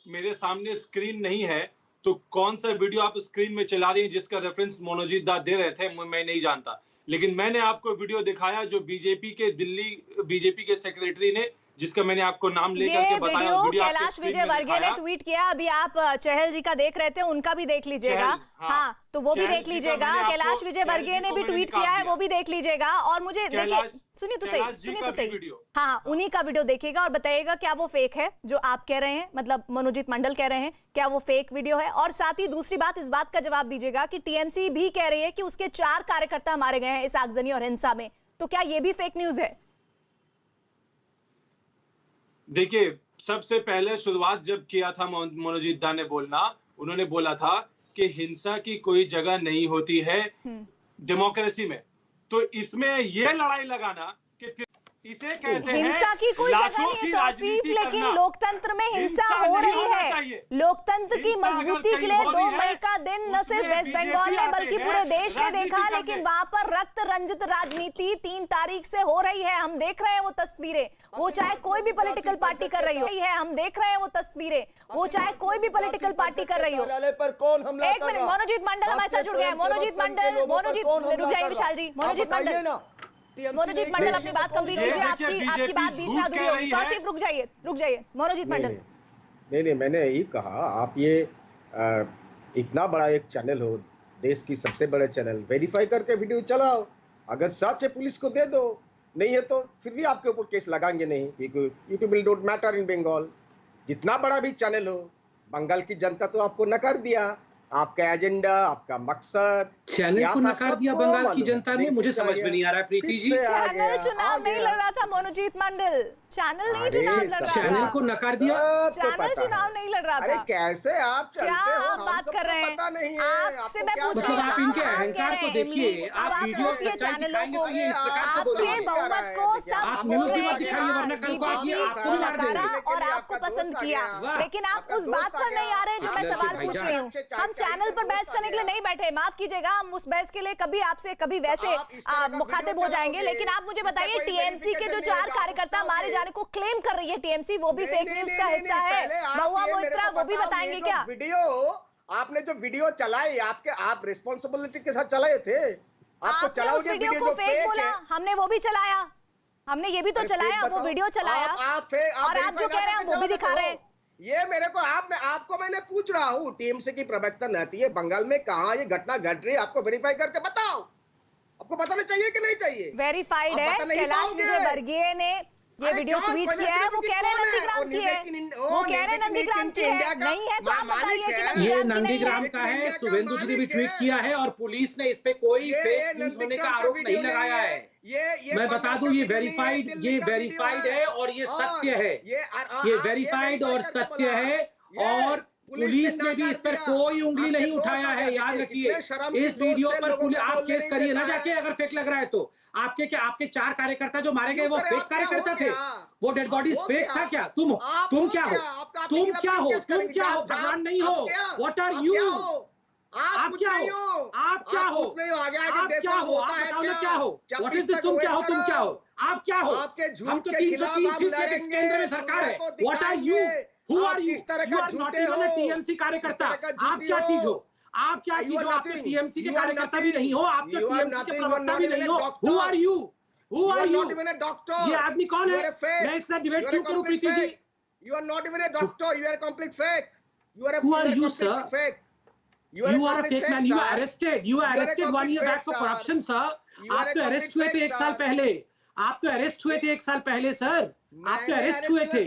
मेरे सामने स्क्रीन नहीं है, तो कौन सा वीडियो आप स्क्रीन में चला रही हैं जिसका रेफरेंस मनोजीत दा दे रहे थे मैं नहीं जानता, लेकिन मैंने आपको वीडियो दिखाया जो बीजेपी के दिल्ली बीजेपी के सेक्रेटरी ने, जिसका मैंने आपको नाम लेकर के बताया।
वीडियो कैलाश विजयवर्गीय ने ट्वीट किया, अभी आप चहल जी का देख रहे थे, उनका भी देख लीजिएगा। हाँ, तो वो भी देख लीजिएगा। कैलाश विजयवर्गीय ने भी ट्वीट किया है, वो भी देख लीजिएगा। और मुझे देखिए, सुनिए तो सही। हाँ, उन्हीं का वीडियो देखिएगा और बताइएगा क्या वो फेक है जो आप कह रहे हैं, मतलब मनोजीत मंडल कह रहे हैं, क्या वो फेक वीडियो है? और साथ ही दूसरी बात, इस बात का जवाब दीजिएगा कि टीएमसी भी कह रही है कि उसके 4 कार्यकर्ता मारे गए हैं इस आगजनी और हिंसा में, तो क्या ये भी फेक न्यूज है?
देखिए, सबसे पहले शुरुआत जब किया था मनोजीत दा ने बोलना, उन्होंने बोला था कि हिंसा की कोई जगह नहीं होती है डेमोक्रेसी में। तो इसमें ये लड़ाई लगाना कि इसे कहते हैं
हिंसा की कोई जगह नहीं है तौसीफ, लेकिन लोकतंत्र में हिंसा हो रही है। लोकतंत्र की मजबूती के लिए 2 मई का दिन न सिर्फ वेस्ट बंगाल ने बल्कि पूरे देश ने देखा, लेकिन वहां पर रक्त रंजित राजनीति 3 तारीख से हो रही है। हम देख रहे हैं वो तस्वीरें, वो चाहे कोई भी पॉलिटिकल पार्टी कर रही हो है। हम देख रहे हैं वो तस्वीरें, वो चाहे कोई भी पॉलिटिकल पार्टी कर रही हो। एक मिनट, मनोजीत मंडल हमारे साथ जुड़ गए हैं। मनोजीत मंडल, रुक जाइए विशाल जी। मनोजीत मंडल अपनी बात कंप्लीट कीजिए। आपकी बात बीच में अधूरी होगी। तौसीफ रुक जाइए। मनोजीत मंडल,
नहीं, मैंने यही कहा, आप ये इतना बड़ा एक चैनल हो, देश की सबसे बड़े चैनल, वेरीफाई करके वीडियो चलाओ। अगर सच है पुलिस को दे दो, नहीं है तो फिर भी आपके ऊपर केस लगाएंगे नहीं। You people don't matter in Bengal. जितना बड़ा भी चैनल हो, बंगाल की जनता तो आपको नकार दिया। आपका एजेंडा, आपका मकसद,
चैनल को नकार दिया बंगाल की जनता ने, मुझे समझ में नहीं आ रहा है प्रीति जी।
चैनल चुनाव नहीं लड़ रहा था मनोजीत मंडल, चैनल नहीं चुनाव लड़ रहा था।
चैनल को नकार दिया,
चैनल चुनाव नहीं लड़ रहा था।
अरे कैसे आप चलते हो,
आप बात कर रहे हैं? आपसे मैं पूछ रही
मतलब
हूँ,
आप इनके अहंकार को देखिए, आप वीडियो सच्चाई दिखाएंगे तो ये इस प्रकार से बोलेंगे।
आपके बहुमत को सब बोल रहे हैं कि आपको नकारा और आपको पसंद किया, लेकिन आप उस बात पर नहीं आ रहे जो मैं सवाल पूछ रही हूँ। हम चैनल पर बहस करने के लिए नहीं बैठे, माफ कीजिएगा, हम उस बहस के लिए कभी आपसे कभी वैसे मुखातिब हो जाएंगे। लेकिन आप मुझे बताइए, टीएमसी के जो 4 कार्यकर्ता मारे जाने को क्लेम कर रही है टीएमसी, वो भी फेक न्यूज का हिस्सा है? महुआ मोइत्रा वो भी बताएंगे क्या?
वीडियो आपने जो वीडियो चलाई, आप रिस्पॉन्सिबिलिटी के साथ चलाए थे। आपको चलाओगे
वीडियो को फेक बोला, हमने वो भी चलाया, हमने ये भी तो चलाया, वो वीडियो चलाया। और आप जो कह रहे हैं वो भी दिखा रहे हैं।
ये मेरे को आपको मैंने पूछ रहा हूँ, टीएमसी की प्रवक्ता नहती है बंगाल में कहाँ ये घटना घट रही है, आपको वेरीफाई करके बताओ। आपको बताना चाहिए कि नहीं चाहिए?
वेरीफाइड है, कैलाश विजयवर्गीय ने ये वीडियो ट्वीट किया है। वो कह रहे हैं नंदीग्राम की है, वो कह रहे हैं नंदीग्राम की है, नहीं है तो आप बताइए कि
ये नंदीग्राम का है। शुभेंदु जी ने भी ट्वीट किया है और पुलिस ने इस पे कोई फेक न्यूज होने का आरोप नहीं लगाया है। मैं बता दूं, ये वेरीफाइड है और ये सत्य है, ये वेरीफाइड और सत्य है। और पुलिस ने भी इस पर कोई उंगली नहीं उठाया है, याद रखिए। इस वीडियो पर पुलिस, आप केस करिए ना जाके, अगर फेक लग रहा है तो। आपके 4 कार्यकर्ता जो मारे गए वो फेक कार्यकर्ता थे, वो डेड बॉडीज फेक था क्या? तुम क्या हो? भगवान नहीं हो? What are you? आप क्या हो? आप क्या हो? आप क्या हो? आप बताओ ना क्या हो? What is this? तुम क्या हो? तुम क्या हो? आप क्या हो?
आपके झूठ
हम तो
के
330
खिलाफ
सीट
आप
के केंद्र में सरकार है।
लड़ेंगे,
what are you? Who are you?
किस तरह
यू
का
आर नॉट
झूठे
इवन अ
हो?
टीएमसी कार्यकर्ता।
किस तरह का
आप
झूठी
क्या चीज
हो?
हो? आप क्या चीज हो? आप तो टीएमसी के कार्यकर्ता भी नहीं हो, आप तो
You are
टीएमसी के
nothing, you are
प्रवक्ता
not
भी
even
नहीं
a
हो।
doctor.
Who are you? Who
You
are
are
you?
not even a doctor.
ये आदमी कौन
You
है?
are a fake.
मैं इससे डिबेट
You are a
क्यों करूं
complete
Preeti ji?
fake. You are not even a doctor. You are a complete fake. You are a
Who are you,
complete
sir?
fake.
You are a
complete
fake man. You
sir.
are arrested. You were
You are a
arrested 1
complete
year back
fake,
for
sir.
corruption, sir.
You are
आप
a
तो
complete
arrest हुए थे
fake,
1 साल
sir.
पहले। आप तो arrest हुए थे 1 साल पहले, सर। आप तो अरेस्ट हुए थे।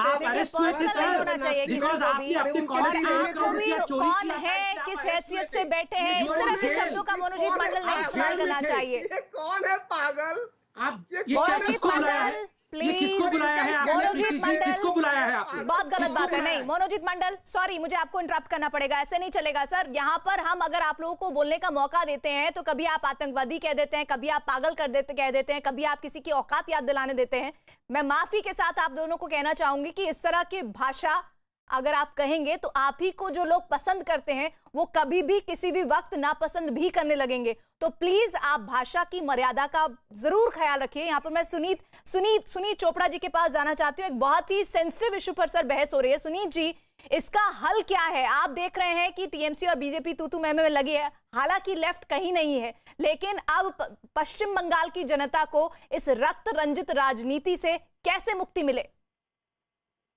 आप अरेस्ट हुए थे,
नहीं होना
सर।
चाहिए किसी
बिकॉज
को
आपने
भी।
अपने
और
कॉलेज से 1
आपको
करोड़
भी
रुपया चोरी
कौन
किया था,
है,
इसलिए आप
किस
arrest
हैसियत
हुए
से
थे।
बैठे हैं, इस
You
तरह
are
के
in
शब्दों का
jail.
मनोजीत मंडल नहीं
आप
इस्तेमाल
जेल में
करना
थे।
चाहिए।
ये कौन है पागल?
आप ये
कौन
क्या
है
किसको बुलाया है?
मंडल,
ये किसको
प्लीज।
बुलाया है आपने?
मनोजीत
प्रीति जी,
मंडल,
किसको बुलाया है आपने?
बहुत गलत
किसको
बात है।
बुलाया
नहीं मनोजीत मंडल, सॉरी, मुझे आपको इंटरप्ट करना पड़ेगा, ऐसे नहीं चलेगा सर। यहाँ पर हम अगर आप लोगों को बोलने का मौका देते हैं तो कभी आप आतंकवादी कह देते हैं, कभी आप पागल कह देते हैं, कभी आप किसी की औकात याद दिलाने देते हैं। मैं माफी के साथ आप दोनों को कहना चाहूंगी कि इस तरह की भाषा अगर आप कहेंगे तो आप ही को जो लोग पसंद करते हैं वो कभी भी किसी भी वक्त नापसंद भी करने लगेंगे। तो प्लीज आप भाषा की मर्यादा का जरूर ख्याल रखिए। यहाँ पर मैं सुनीत चोपड़ा जी के पास जाना चाहती हूँ। एक बहुत ही सेंसिटिव इशू पर सर बहस हो रही है। सुनीत जी, इसका हल क्या है? आप देख रहे हैं कि टीएमसी और बीजेपी तू मैं में लगी है, हालांकि लेफ्ट कहीं नहीं है, लेकिन अब पश्चिम बंगाल की जनता को इस रक्त रंजित राजनीति से कैसे मुक्ति मिले?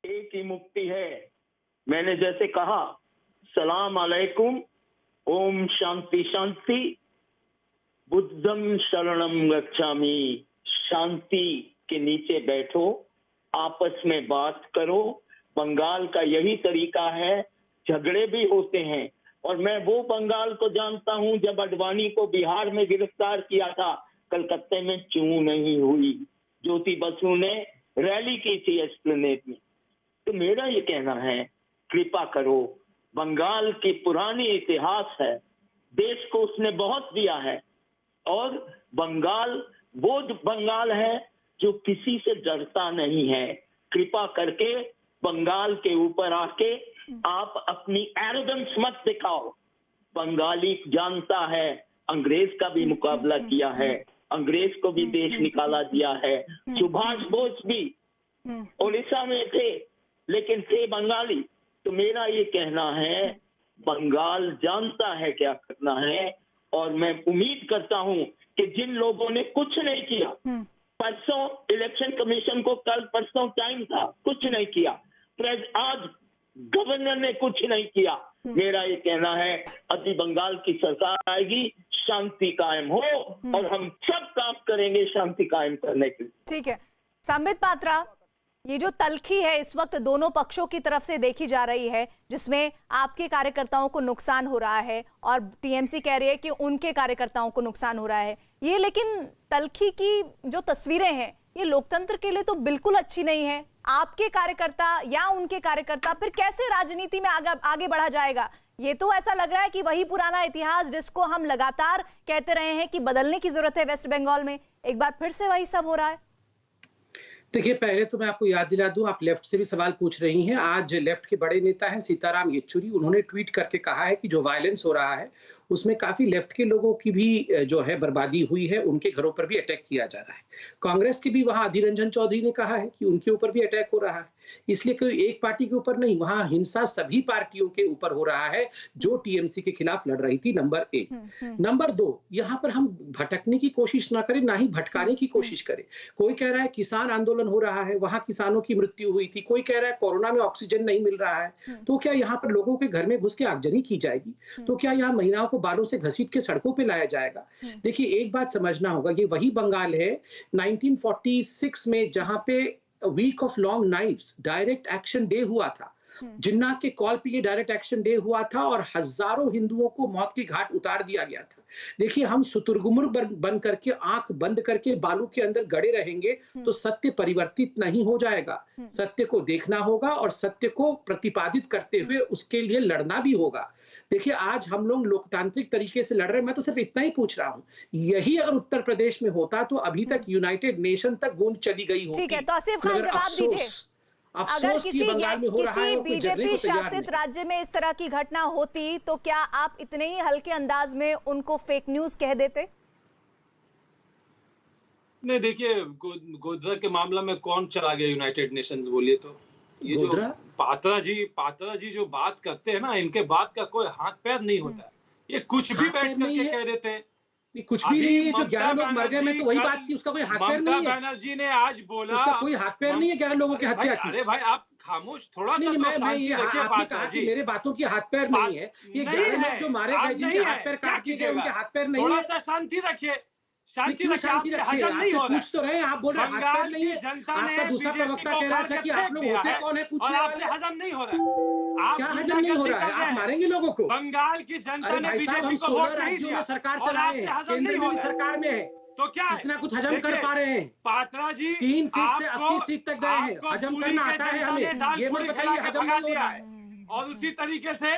एक ही मुक्ति है। मैंने जैसे कहा, सलाम अलैकुम, ओम शांति शांति, बुद्धम शरणम गच्छामि। शांति के नीचे बैठो, आपस में बात करो। बंगाल का यही तरीका है। झगड़े भी होते हैं, और मैं वो बंगाल को जानता हूं जब अडवाणी को बिहार में गिरफ्तार किया था, कलकत्ते में क्यों नहीं हुई? ज्योति बसु ने रैली की थी एस्प्लेनेड में। तो मेरा ये कहना है, कृपा करो, बंगाल की पुरानी इतिहास है, देश को उसने बहुत दिया है, और बंगाल वो बंगाल है जो किसी से डरता नहीं है। कृपा करके बंगाल के ऊपर आके आप अपनी एरोगेंस मत दिखाओ। बंगाली जानता है अंग्रेज का भी मुकाबला किया है, अंग्रेज को भी देश निकाला दिया है। सुभाष बोस भी उड़ीसा में थे, लेकिन थे बंगाली। तो मेरा ये कहना है, बंगाल जानता है क्या करना है, और मैं उम्मीद करता हूं कि जिन लोगों ने कुछ नहीं किया, परसों इलेक्शन कमीशन को कल परसों टाइम था, कुछ नहीं किया, आज गवर्नर ने कुछ नहीं किया। मेरा ये कहना है, अभी बंगाल की सरकार आएगी, शांति कायम हो, और हम सब काम करेंगे शांति कायम करने के लिए।
ठीक है संबित पात्रा, ये जो तल्खी है इस वक्त दोनों पक्षों की तरफ से देखी जा रही है, जिसमें आपके कार्यकर्ताओं को नुकसान हो रहा है और टीएमसी कह रही है कि उनके कार्यकर्ताओं को नुकसान हो रहा है, ये लेकिन तल्खी की जो तस्वीरें हैं ये लोकतंत्र के लिए तो बिल्कुल अच्छी नहीं है। आपके कार्यकर्ता या उनके कार्यकर्ता फिर कैसे राजनीति में आगे बढ़ा जाएगा? ये तो ऐसा लग रहा है कि वही पुराना इतिहास जिसको हम लगातार कहते रहे हैं कि बदलने की जरूरत है वेस्ट बंगाल में, एक बार फिर से वही सब हो रहा है।
देखिए, पहले तो मैं आपको याद दिला दूं, आप लेफ्ट से भी सवाल पूछ रही हैं। आज लेफ्ट के बड़े नेता हैं सीताराम येचुरी, उन्होंने ट्वीट करके कहा है कि जो वायलेंस हो रहा है उसमें काफी लेफ्ट के लोगों की भी जो है बर्बादी हुई है, उनके घरों पर भी अटैक किया जा रहा है। कांग्रेस के भी वहां अधीर रंजन चौधरी ने कहा है कि उनके ऊपर भी अटैक हो रहा है। इसलिए कोई एक पार्टी के ऊपर नहीं, वहां हिंसा सभी पार्टियों के ऊपर हो रहा है जो टीएमसी के खिलाफ लड़ रही थी। नंबर 1। नंबर 2, यहाँ पर हम भटकने की कोशिश ना करें, ना ही भटकाने की कोशिश करें। कोई कह रहा है किसान आंदोलन हो रहा है, वहां किसानों की मृत्यु हुई थी, कोई कह रहा है कोरोना में ऑक्सीजन नहीं मिल रहा है, तो क्या यहाँ पर लोगों के घर में घुस के आगजनी की जाएगी? तो क्या यहाँ महिलाओं को बालों से घसीट के सड़कों पे लाया जाएगा? देखिए, एक बात समझना होगा, ये वही बंगाल है 1946 में जहां पे week of long knives direct action day हुआ था। जिन्ना के कॉल पे ये डायरेक्ट एक्शन डे हुआ था और हजारों हिंदुओं को मौत की घाट उतार दिया गया था। देखिए, हम शुतुरमुर्ग बन करके आंख बंद करके बालू के अंदर गड़े रहेंगे तो सत्य परिवर्तित नहीं हो जाएगा। सत्य को देखना होगा और सत्य को प्रतिपादित करते हुए उसके लिए लड़ना भी होगा। देखिए, आज हम लोग लोकतांत्रिक तरीके से लड़ रहे हैं। मैं तो सिर्फ इतना ही पूछ रहा हूँ, यही अगर उत्तर प्रदेश में होता तो अभी तक यूनाइटेड नेशन तक गूंज चली गई होती।
ठीक है, तो आसिफ खान जवाब दीजिए। अगर
अफसोस कि बंगाल में हो रहा है
किसी
और कोई जगने
बीजेपी
को तैयार
शासित
नहीं।
राज्य में इस तरह की घटना होती तो क्या आप इतने ही हल्के अंदाज में उनको फेक न्यूज कह देते?
नहीं, देखिए गोधरा के मामला में कौन चला गया यूनाइटेड नेशंस, बोलिए तो। ये जो
गोधरा?
पात्रा जी जो बात करते हैं ना, इनके बात का कोई हाथ पैर नहीं होता है। ये कुछ भी
हाथ पैर
बैठ
नहीं
करके
है।
कह देते हैं।
नहीं, कुछ भी नहीं है। जो 11 लोग मर गए, मैं तो वही
कल
बात की, उसका कोई हाथ पैर
ममता
नहीं है।
बनर्जी ने आज बोला
उसका कोई हाथ पैर नहीं है 11 लोगों की हत्या की।
अरे भाई आप खामोश, थोड़ा सा
नहीं,
तो
मैं
शांति
ये
रखिए
आपने
पात्रा
कहा कि
जी।
मेरे बातों की हाथ पैर नहीं है। ये
नहीं
11
है।
लोग जो मारे
आप
गए, जिनके
नहीं
हाथ
है,
पैर
क्या
काट दिए गए,
कीजिएगा?
उनके हाथ पैर नहीं
थोड़ा
है।
सा शांति रखिए, शांति
क्यों
रखिए।
शांति
आपसे
रखिए?
हजम नहीं हो
आपसे
रहा
पूछ तो रहे हैं, आप बोल रहे हैं हाथ पैर
बंगाल
नहीं
की
है।
जनता ने
आपका दूसरा
बीजेपी
प्रवक्ता
को
कह रहा
उखाड़
था
के
कि आप
फेंक
लोग
दिया
होते
है
कौन है
और
पूछने
आपसे
वाले।
हजम नहीं हो रहा है। आप
क्या
दूसरा
हजम नहीं हो
गलती
रहा है?
कर रहे
आप
हैं।
मारेंगे लोगों को।
बंगाल की जनता
अरे
ने
भाई साहब, हम
बीजेपी को
16
वोट नहीं
राज्यों
दिया
में सरकार
और
चलाए
आपसे
हैं,
हजम
केंद्र
नहीं
में
हो
भी
रहा है।
सरकार में है,
तो क्या है?
इतना कुछ हजम कर
देखिए,
पा रहे हैं।
पात्रा जी
3 सीट से
आपको-
80 सीट तक गए हैं।
आपको
हजम
पूरी
करना
के
आता है
जनता ने
हमें।
दाल
ये मत
पूरी
बताइए
खिला के
हजम
भगा
नहीं हो
दिया
रहा
है।
है।
और उसी तरीके से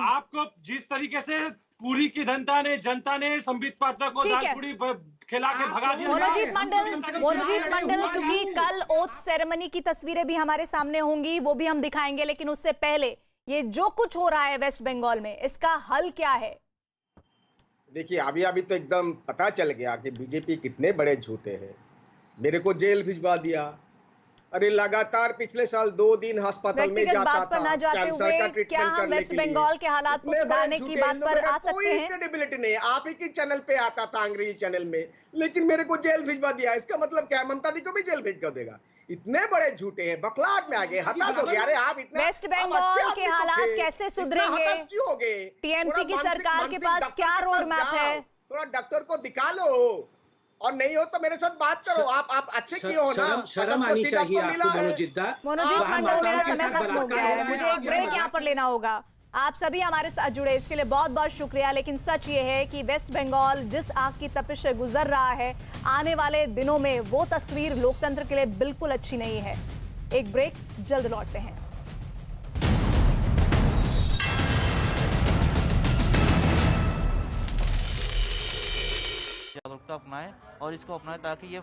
आपको जिस तरीके से पूरी की जनता ने संबित पात्रा को
ठीक
दाल
है।
पूरी खिला के भगा दिया।
मोनोजीत
हम
मंडल,
कम से कम
मोनोजीत
चुनाव
मंडल,
लड़े हुए
क्योंकि
हैं।
कल ओथ सेरेमनी की तस्वीरें भी हमारे सामने होंगी, वो भी हम दिखाएंगे, लेकिन उससे पहले ये जो कुछ हो रहा है वेस्ट बंगाल में, इसका हल क्या है?
देखिए अभी तो एकदम पता चल गया कि बीजेपी कितने बड़े झूठे हैं। मेरे को जेल भिजवा दिया। अरे लगातार पिछले साल 2 दिन अस्पताल में
व्यक्तिगत
जाता
बात पर
था
न जाते
कैंसर
हुए
का
क्या
ट्रीटमेंट
हम
करने
वेस्ट
के लिए।
बंगाल के हालात को
इतने बड़े
सुधारने की
झूठे,
बात
इन लोगों
पर
का
आ सकते
कोई
हैं?
क्रेडिबिलिटी नहीं है। आप ही की चैनल पे आता था, अंग्रेजी चैनल में, लेकिन मेरे को जेल भिजवा दिया। इसका मतलब क्या है? ममता दी को भी जेल भेज कर देगा। इतने बड़े झूठे हैं, बकलाहट में आ गए, हताश हो गए। अरे आप इतना
वेस्ट
आप
बंगाल
अच्छे
के
आदमी तो
हालात
थे,
कैसे
इतना
सुधरेंगे?
हताश क्यों हो गए?
टीएमसी
थोड़ा
की
मानसिक-
सरकार के
मानसिक
पास
डॉक्टर
क्या
के
रोड
पास
मैप
जाओ।
है?
थोड़ा डॉक्टर को दिखा लो, और नहीं हो तो मेरे साथ बात करो। आप अच्छे क्यों हो ना?
शर्म
अगर
आनी
सीट
चाहिए
आपको मिला
आपको
है।
मनोजीत दा।
मोनोजीत
आप
मंडल,
माताओं
मेरा
के
समय
साथ
खत्म हो गया है,
बलात्कार
मुझे एक ब्रेक यहाँ पर लेना होगा। आप सभी हमारे साथ जुड़े इसके लिए बहुत बहुत शुक्रिया। लेकिन सच ये है कि वेस्ट बंगाल जिस आग की तपिश से गुजर रहा है, आने वाले दिनों में वो तस्वीर लोकतंत्र के लिए बिल्कुल अच्छी नहीं है। एक ब्रेक, जल्द लौटते हैं।
जागरूकता अपनाएं और इसको अपनाएं ताकि ये